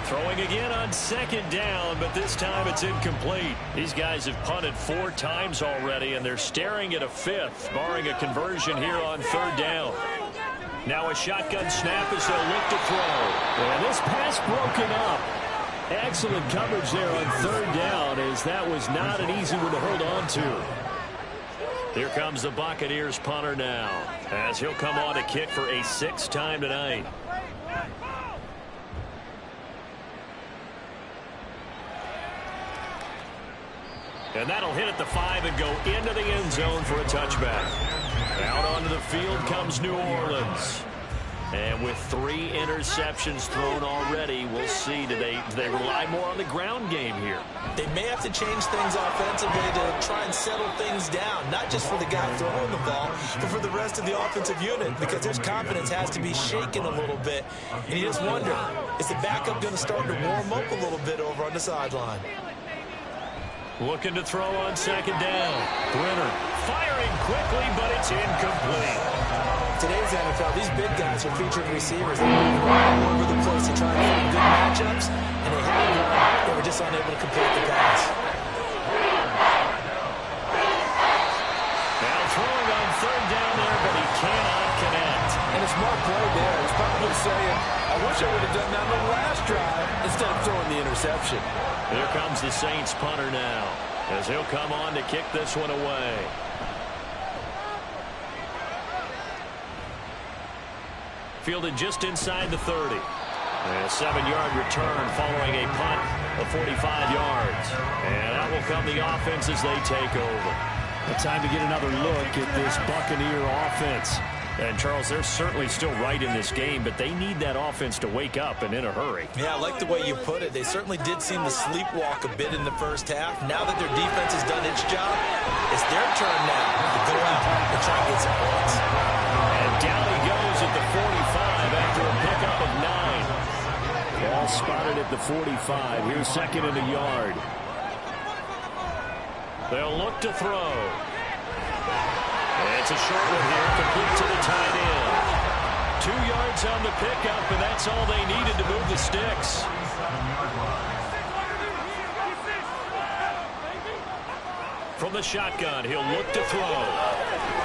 Speaker 2: Throwing again on second down, but this time it's incomplete. These guys have punted 4 times already, and they're staring at a 5th, barring a conversion here on third down. Now a shotgun snap as they'll look to throw.
Speaker 5: And this pass broken up. Excellent coverage there on third down, as that was not an easy one to hold on to.
Speaker 2: Here comes the Buccaneers punter now, as he'll come on to kick for a 6th time tonight. And that'll hit at the 5 and go into the end zone for a touchback. Out onto the field comes New Orleans. And with 3 interceptions thrown already, we'll see. Do they rely more on the ground game here?
Speaker 3: They may have to change things offensively to try and settle things down, not just for the guy throwing the ball, but for the rest of the offensive unit, because their confidence has to be shaken a little bit. And you just wonder, is the backup going to start to warm up a little bit over on the sideline?
Speaker 2: Looking to throw on second down. Brenner firing quickly, but it's incomplete.
Speaker 3: Today's NFL, these big guys are featured receivers. They move all over the place to try and find good matchups, and they had one. They were just unable to complete the pass.
Speaker 2: Now throwing on third down there, but he cannot connect.
Speaker 3: And a smart play there. He's probably saying, I wish I would have done that on the last drive instead of throwing the interception.
Speaker 2: Here comes the Saints punter now, as he'll come on to kick this one away. Fielded just inside the 30. And a 7-yard return following a punt of 45 yards. And that will come the offense as they take over.
Speaker 5: It's time to get another look at this Buccaneer offense.
Speaker 2: And, Charles, they're certainly still right in this game, but they need that offense to wake up and in a hurry.
Speaker 3: Yeah, I like the way you put it. They certainly did seem to sleepwalk a bit in the first half. Now that their defense has done its job, it's their turn now to go out and try and get some points.
Speaker 2: And down he goes at the 45 after a pickup of 9.
Speaker 5: Ball spotted at the 45. Here's second and a yard.
Speaker 2: They'll look to throw. It's a short one here, complete to the tight end. 2 yards on the pickup, and that's all they needed to move the sticks. From the shotgun, he'll look to throw.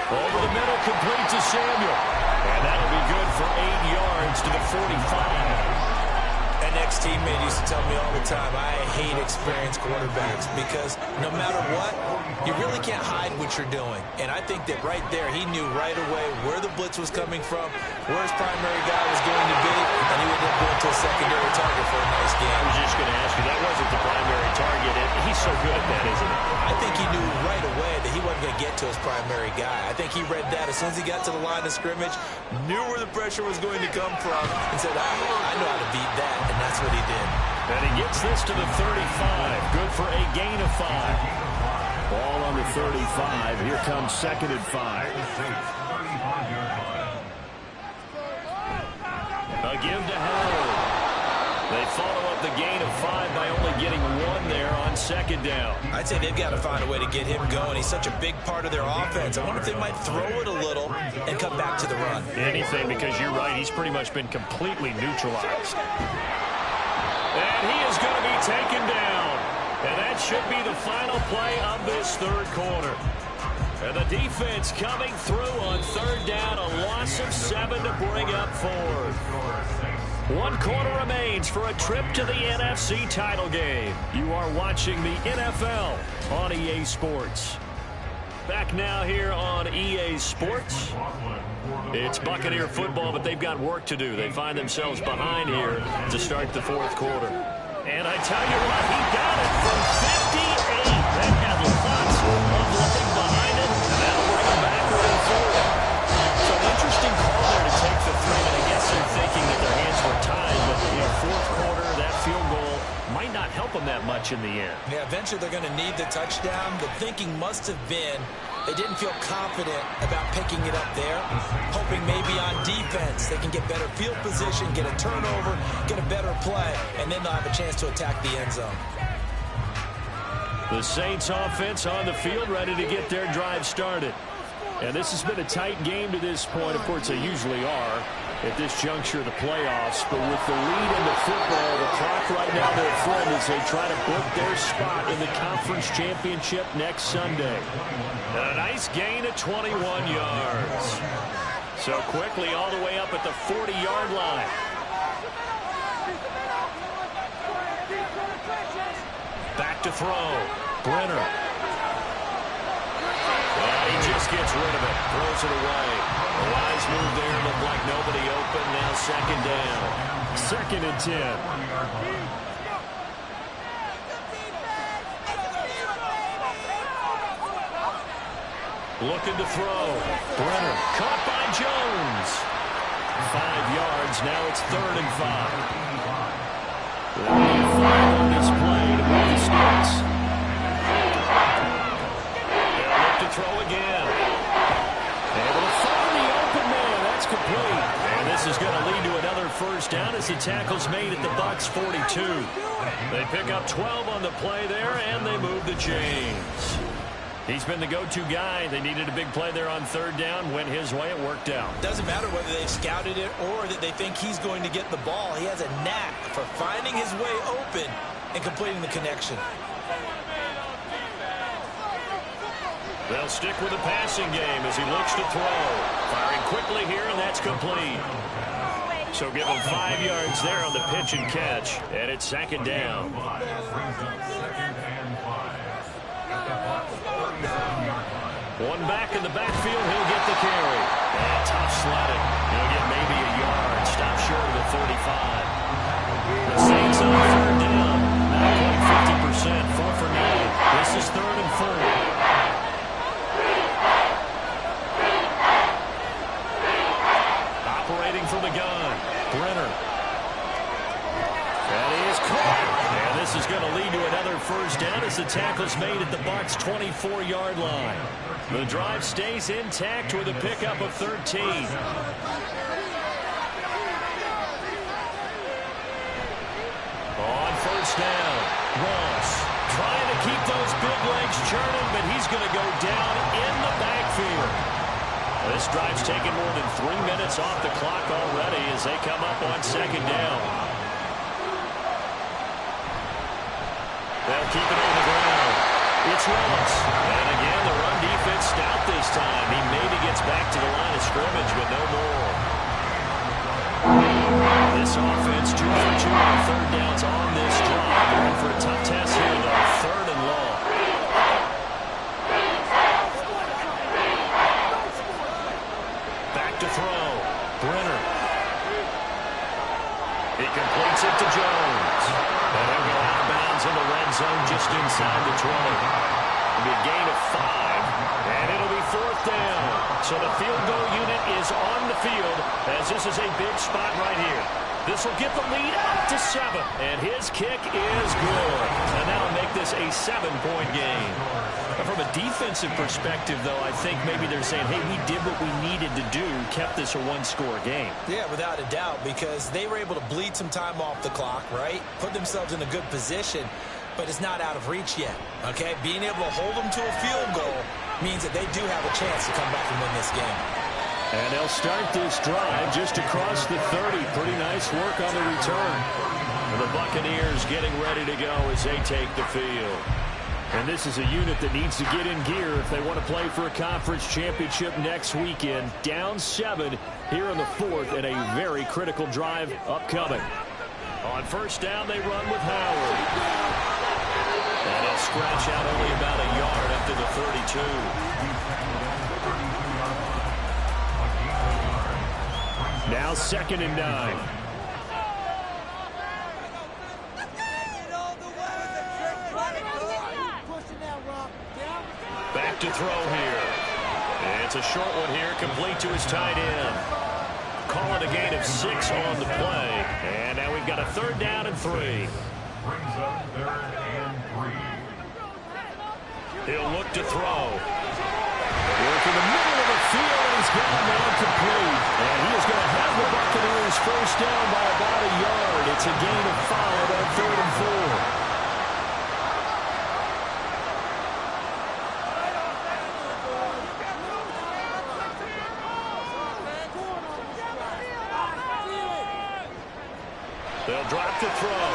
Speaker 2: Over the middle, complete to Samuel. And that'll be good for 8 yards to the 45.
Speaker 3: An ex-teammate used to tell me all the time, I hate experienced quarterbacks because no matter what, you really can't hide what you're doing. And I think that right there, he knew right away where the blitz was coming from, where his primary guy was going to be, and he ended up going to a secondary target for a nice game.
Speaker 2: I was just going to ask you, that wasn't the primary target. He's so good at that, isn't he?
Speaker 3: I think he knew right away that he wasn't going to get to his primary guy. I think he read that as soon as he got to the line of scrimmage, knew where the pressure was going to come from, and said, I know how to beat that, and that's what he did.
Speaker 2: And he gets this to the 35. Good for a gain of 5.
Speaker 5: Ball on the 35. Here comes second and 5.
Speaker 2: A give to Howard. They follow up the gain of 5 by only getting 1 there on second down.
Speaker 3: I'd say they've got to find a way to get him going. He's such a big part of their offense. I wonder if they might throw it a little and come back to the run.
Speaker 2: Anything, because you're right. He's pretty much been completely neutralized. And he is going to be taken down. And that should be the final play of this third quarter. And the defense coming through on third down. A loss of 7 to bring up 4.
Speaker 5: 1 quarter remains for a trip to the NFC title game. You are watching the NFL on EA Sports. Back now here on EA Sports. It's Buccaneer football, but they've got work to do. They find themselves behind here to start the 4th quarter. And I tell you what, he got it from 58. That had lots of leg behind it, and that'll bring him back within 4. So an interesting call there to take the 3, and I guess they're thinking that their hands were tied, but in the 4th quarter, that field goal might not help them that much in the end.
Speaker 3: Yeah, eventually they're going to need the touchdown. The thinking must have been they didn't feel confident about picking it up there, hoping maybe on defense they can get better field position, get a turnover, get a better play, and then they'll have a chance to attack the end zone.
Speaker 5: The Saints offense on the field ready to get their drive started. And this has been a tight game to this point. Of course, they usually are at this juncture of the playoffs. But with the lead in the football, the clock right now their friend as they try to book their spot in the conference championship next Sunday. And a nice gain of 21 yards. So quickly all the way up at the 40-yard line. Back to throw. Brenner. He just gets rid of it. Throws it away. A wise move there. Looked like nobody open. Now 2nd down. 2nd and 10. Looking to throw. Brenner. Caught by Jones. 5 yards. Now it's 3rd and 5. They'll need 5 on this play to move the sticks. Throw again. Able to find the open man. That's complete. And this is going to lead to another 1st down as the tackle's made at the Bucs 42. They pick up 12 on the play there, and they move the chains. He's been the go-to guy. They needed a big play there on 3rd down. Went his way. It worked out.
Speaker 3: Doesn't matter whether they've scouted it or that they think he's going to get the ball. He has a knack for finding his way open and completing the connection.
Speaker 5: They'll stick with the passing game as he looks to throw. Firing quickly here, and that's complete. So give him 5 yards there on the pitch and catch, and it's 2nd down. One back in the backfield, he'll get the carry. And tough sledding. He'll get maybe a yard. Stop short of the 35. The Saints on 3rd down. Not quite 50%. 4 for 9. This is 3rd and 4. From the gun, Brenner. And he is caught. And this is going to lead to another 1st down as the tackle's made at the Bucs 24-yard line. The drive stays intact with a pickup of 13. On 1st down, Ross trying to keep those big legs churning, but he's going to go down in the backfield. This drive's taken more than 3 minutes off the clock already as they come up on 2nd down. They'll keep it on the ground. It's Ross. And again, the run defense stout this time. He maybe gets back to the line of scrimmage, but no more. This offense 2 for 2 on 3rd downs on this drive. Going for a tough test here, though. 3rd and long. To throw. Brenner. He completes it to Jones. And he'll go out of bounds in the red zone just inside the 20. It'll be a gain of 5. And it'll be 4th down. So the field goal unit is on the field as this is a big spot right here. This will get the lead up to 7. And his kick is good. And that'll make this a 7-point game. From a defensive perspective, though, I think maybe they're saying, hey, we did what we needed to do, kept this a 1-score game.
Speaker 3: Yeah, without a doubt, because they were able to bleed some time off the clock, right? Put themselves in a good position, but it's not out of reach yet, okay? Being able to hold them to a field goal means that they do have a chance to come back and win this game.
Speaker 5: And they'll start this drive just across the 30. Pretty nice work on the return. And the Buccaneers getting ready to go as they take the field. And this is a unit that needs to get in gear if they want to play for a conference championship next weekend. Down 7 here in the 4th and a very critical drive upcoming. On first down, they run with Howard. And he'll scratch out only about a yard up to the 32. Now 2nd and 9. Back to throw here. And it's a short one here, complete to his tight end. Call it a gain of 6 on the play. And now we've got a 3rd down and 3.
Speaker 4: Brings up 3rd and 3.
Speaker 5: He'll look to throw. Work in the middle of the field, and he's got a man complete. And he is going to have the Buccaneers first down by about a yard. It's a gain of 5 on 3rd and 4. They'll drop to throw.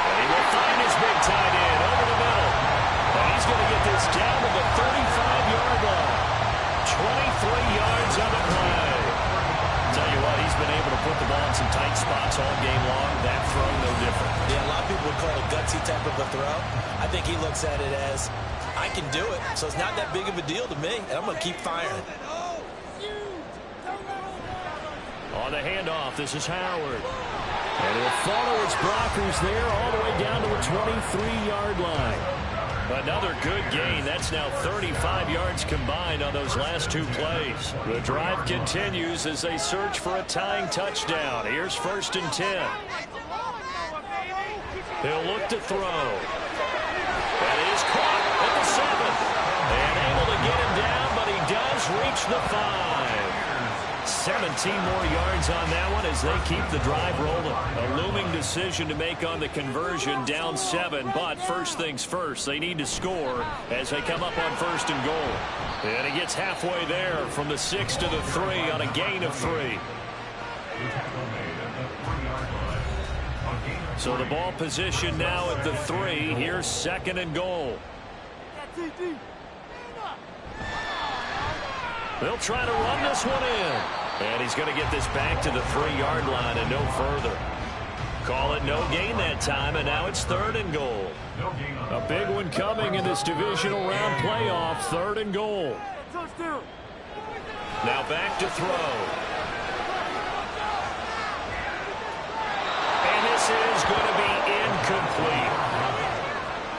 Speaker 5: And he will find his big tight end over the middle. And he's going to get this down to the 35-yard line. 23 yards on the play. Tell you what, he's been able to put the ball in some tight spots all game long. That throw, no different.
Speaker 3: Yeah, a lot of people would call it a gutsy type of a throw. I think he looks at it as, I can do it, so it's not that big of a deal to me, and I'm going to keep firing.
Speaker 5: On the handoff, this is Howard. And he'll follow its blockers there all the way down to the 23-yard line. Another good gain. That's now 35 yards combined on those last 2 plays. The drive continues as they search for a tying touchdown. Here's 1st and 10. He'll look to throw. That is caught at the 7th. And able to get him down, but he does reach the 5. 17 more yards on that one as they keep the drive rolling. A looming decision to make on the conversion, down 7. But first things first, they need to score as they come up on 1st and goal. And he gets halfway there from the 6 to the 3 on a gain of 3. So the ball position now at the 3. Here's 2nd and goal. They'll try to run this one in. And he's going to get this back to the 3-yard line and no further. Call it no gain that time, and now it's 3rd and goal. A big one coming in this divisional round playoff, 3rd and goal. Now back to throw. And this is going to be incomplete.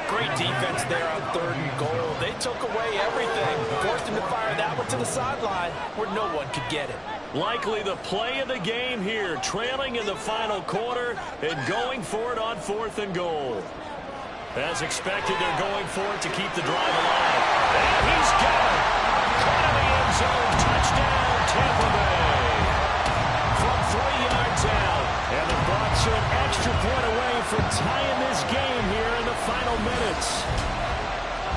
Speaker 3: Great defense there on 3rd and goal. They took away everything. Forced him to fire that one to the sideline where no one could get it.
Speaker 5: Likely the play of the game here, trailing in the final quarter and going for it on 4th and goal. As expected, they're going for it to keep the drive alive. And he's got it. Caught in the end zone. Touchdown, Tampa Bay. From 3 yards out. And the Bucs are an extra point away from tying this game here in the final minutes.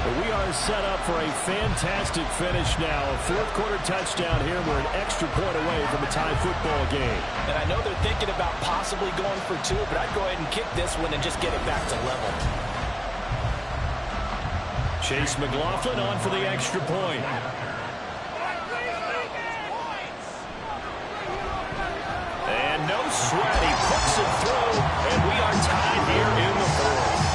Speaker 5: We are set up for a fantastic finish now. A 4th quarter touchdown here. We're an extra point away from a tie football game.
Speaker 3: And I know they're thinking about possibly going for 2, but I'd go ahead and kick this one and just get it back to level.
Speaker 5: Chase McLaughlin on for the extra point. And no sweat. He puts it through, and we are tied here in the 4th.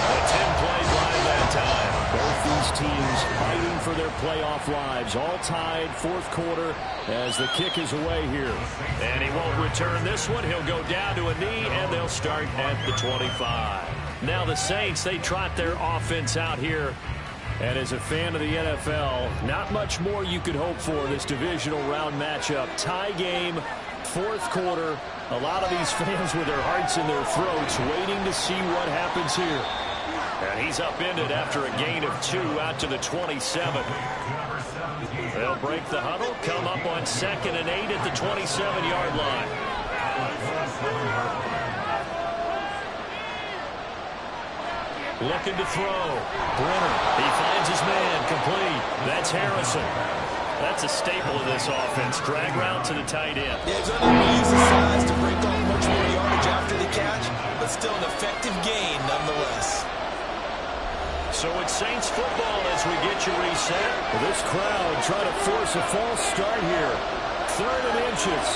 Speaker 5: A 10-play drive that time. Both these teams fighting for their playoff lives. All tied, 4th quarter as the kick is away here. And he won't return this one. He'll go down to a knee, and they'll start at the 25. Now the Saints, they trot their offense out here. And as a fan of the NFL, not much more you could hope for this divisional round matchup. Tie game, 4th quarter. A lot of these fans with their hearts in their throats waiting to see what happens here. And he's upended after a gain of 2 out to the 27. They'll break the huddle, come up on 2nd and 8 at the 27-yard line. Looking to throw. Brenner, he finds his man, complete. That's Harrison.
Speaker 2: That's a staple of this offense. Drag route to the tight end.
Speaker 3: Yeah, he's unable to use his size to break off much more yardage after the catch, but still an effective gain nonetheless.
Speaker 2: So it's Saints football as we get you reset.
Speaker 5: Well, this crowd trying to force a false start here. 3rd and inches.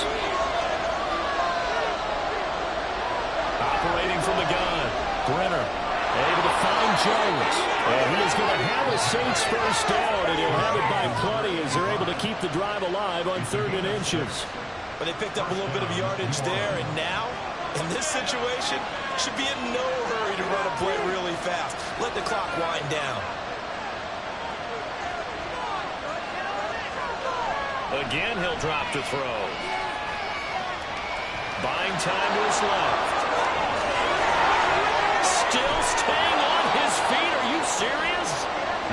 Speaker 2: Operating from the gun.
Speaker 5: Brenner able to find Jones. And he is going to have a Saints first down, and he'll have it by plenty as they're able to keep the drive alive on 3rd and inches.
Speaker 3: But they picked up a little bit of yardage there, and now, in this situation, should be in no hurry to run a play really fast. Let the clock wind down.
Speaker 2: Again, he'll drop to throw. Buying time to his left. Still staying on his feet. Are you serious?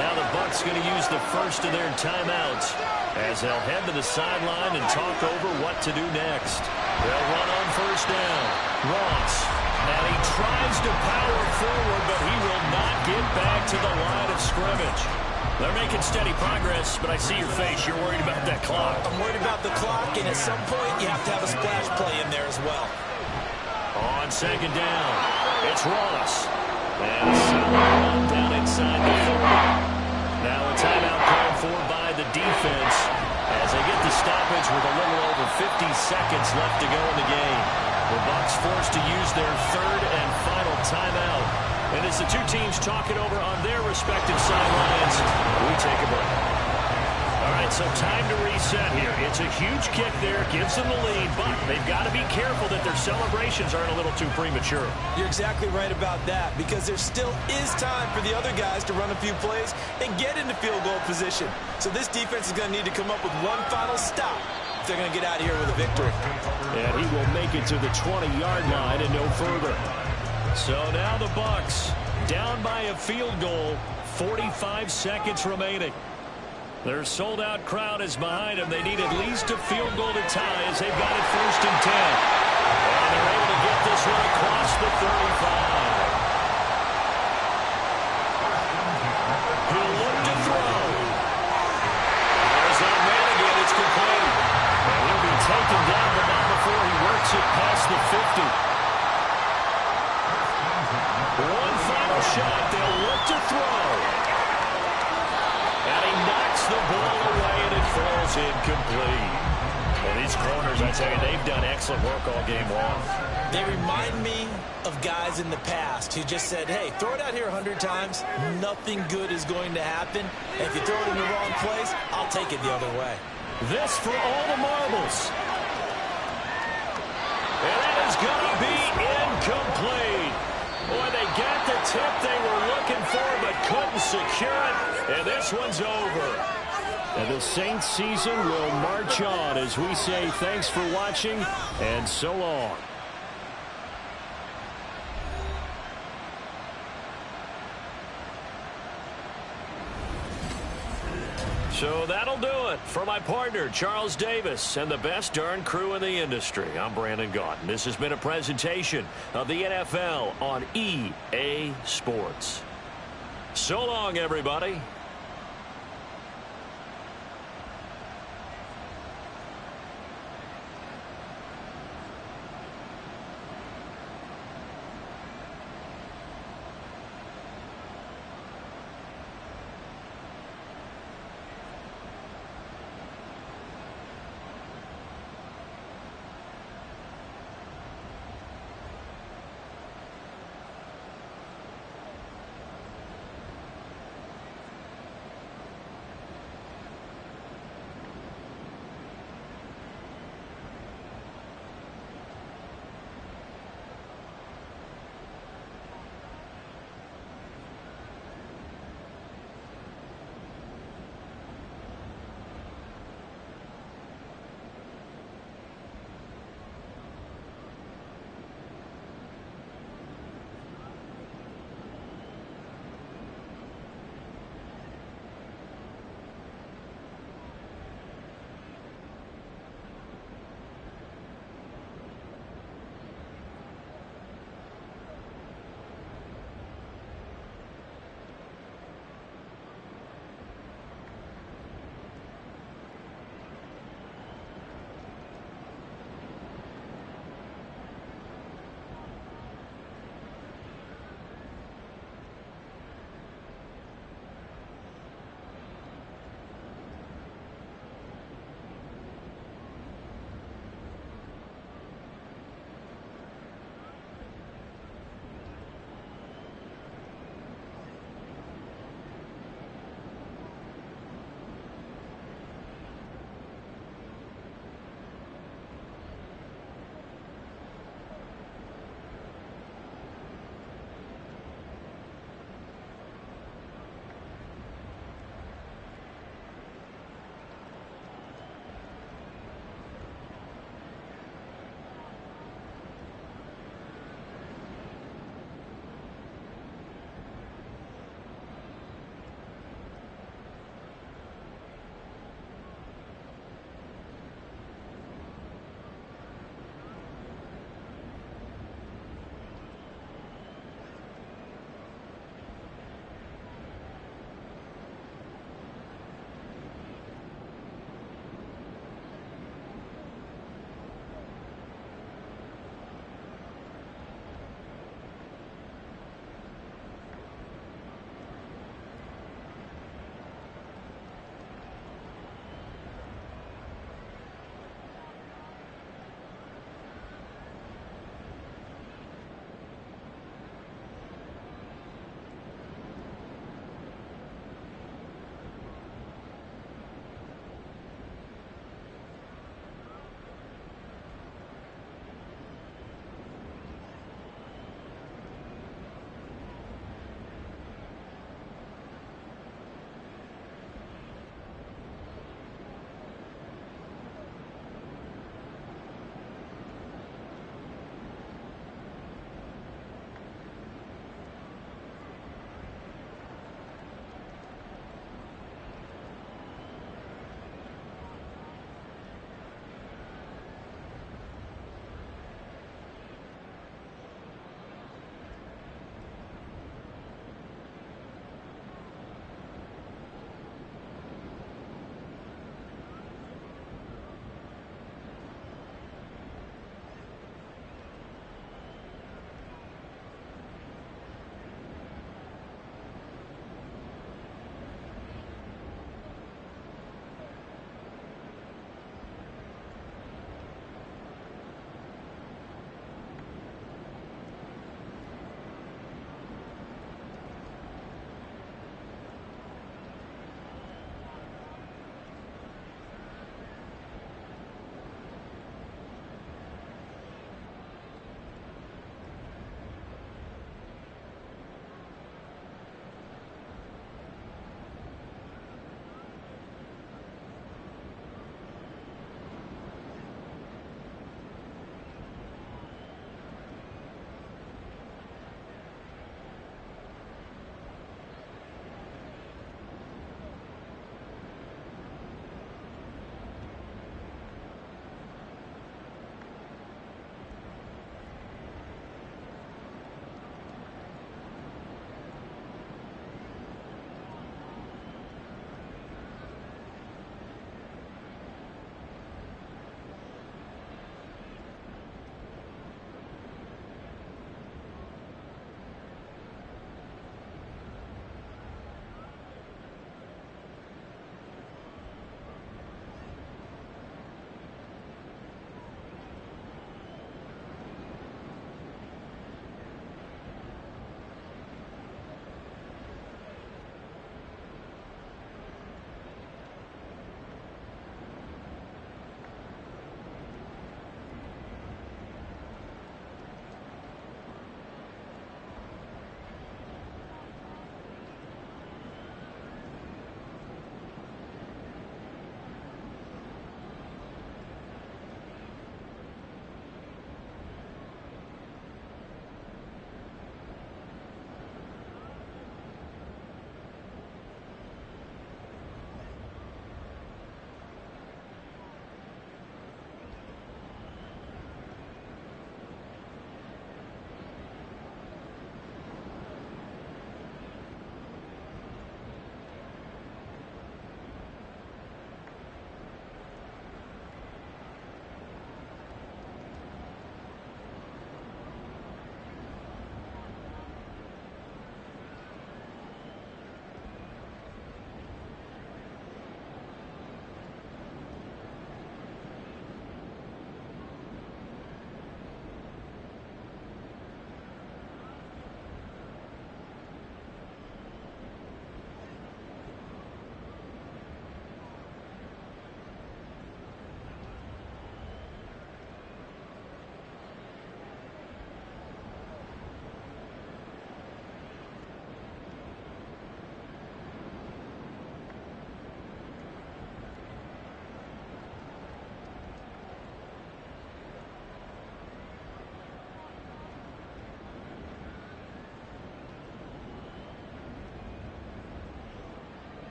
Speaker 2: Now the Bucs going to use the first of their timeouts as they'll head to the sideline and talk over what to do next. They'll run on first down. Ross. And he tries to power forward, but he will not get back to the line of scrimmage. They're making steady progress, but I see your face. You're worried about that clock.
Speaker 3: I'm worried about the clock, and at some point, you have to have a splash play in there as well.
Speaker 2: On 2nd down, it's Ross. And a solid run down inside the 40. Now a timeout called for by the defense as they get the stoppage with a little over 50 seconds left to go in the game. The Bucs forced to use their 3rd and final timeout. And as the two teams talk it over on their respective sidelines, we take a break. All right, so time to reset here. It's a huge kick there, gives them the lead, but they've got to be careful that their celebrations aren't a little too premature.
Speaker 3: You're exactly right about that, because there still is time for the other guys to run a few plays and get into field goal position. So this defense is going to need to come up with one final stop if they're going to get out of here with a victory.
Speaker 5: And he will make it to the 20-yard line and no further.
Speaker 2: So now the Bucs down by a field goal, 45 seconds remaining. Their sold-out crowd is behind them. They need at least a field goal to tie as they've got it 1st and 10. And they're able to get this one across the 35. He'll look to throw. There's that man again. It's complete. And he'll be taken down, but not before he works it past the 50. One final shot. They'll look to throw. And he knocks the ball away, and it falls incomplete. Well, these corners, I tell you, they've done excellent work all game long.
Speaker 3: They remind me of guys in the past who just said, hey, throw it out here 100 times. Nothing good is going to happen. And if you throw it in the wrong place, I'll take it the other way.
Speaker 2: This for all the marbles. And that is going to be incomplete. Boy, they got the tip they were looking for, but couldn't secure it. And this one's over.
Speaker 5: And the Saints season will march on as we say thanks for watching and so long.
Speaker 2: So that'll do it for my partner, Charles Davis, and the best darn crew in the industry. I'm Brandon Gaudin. This has been a presentation of the NFL on EA Sports. So long, everybody.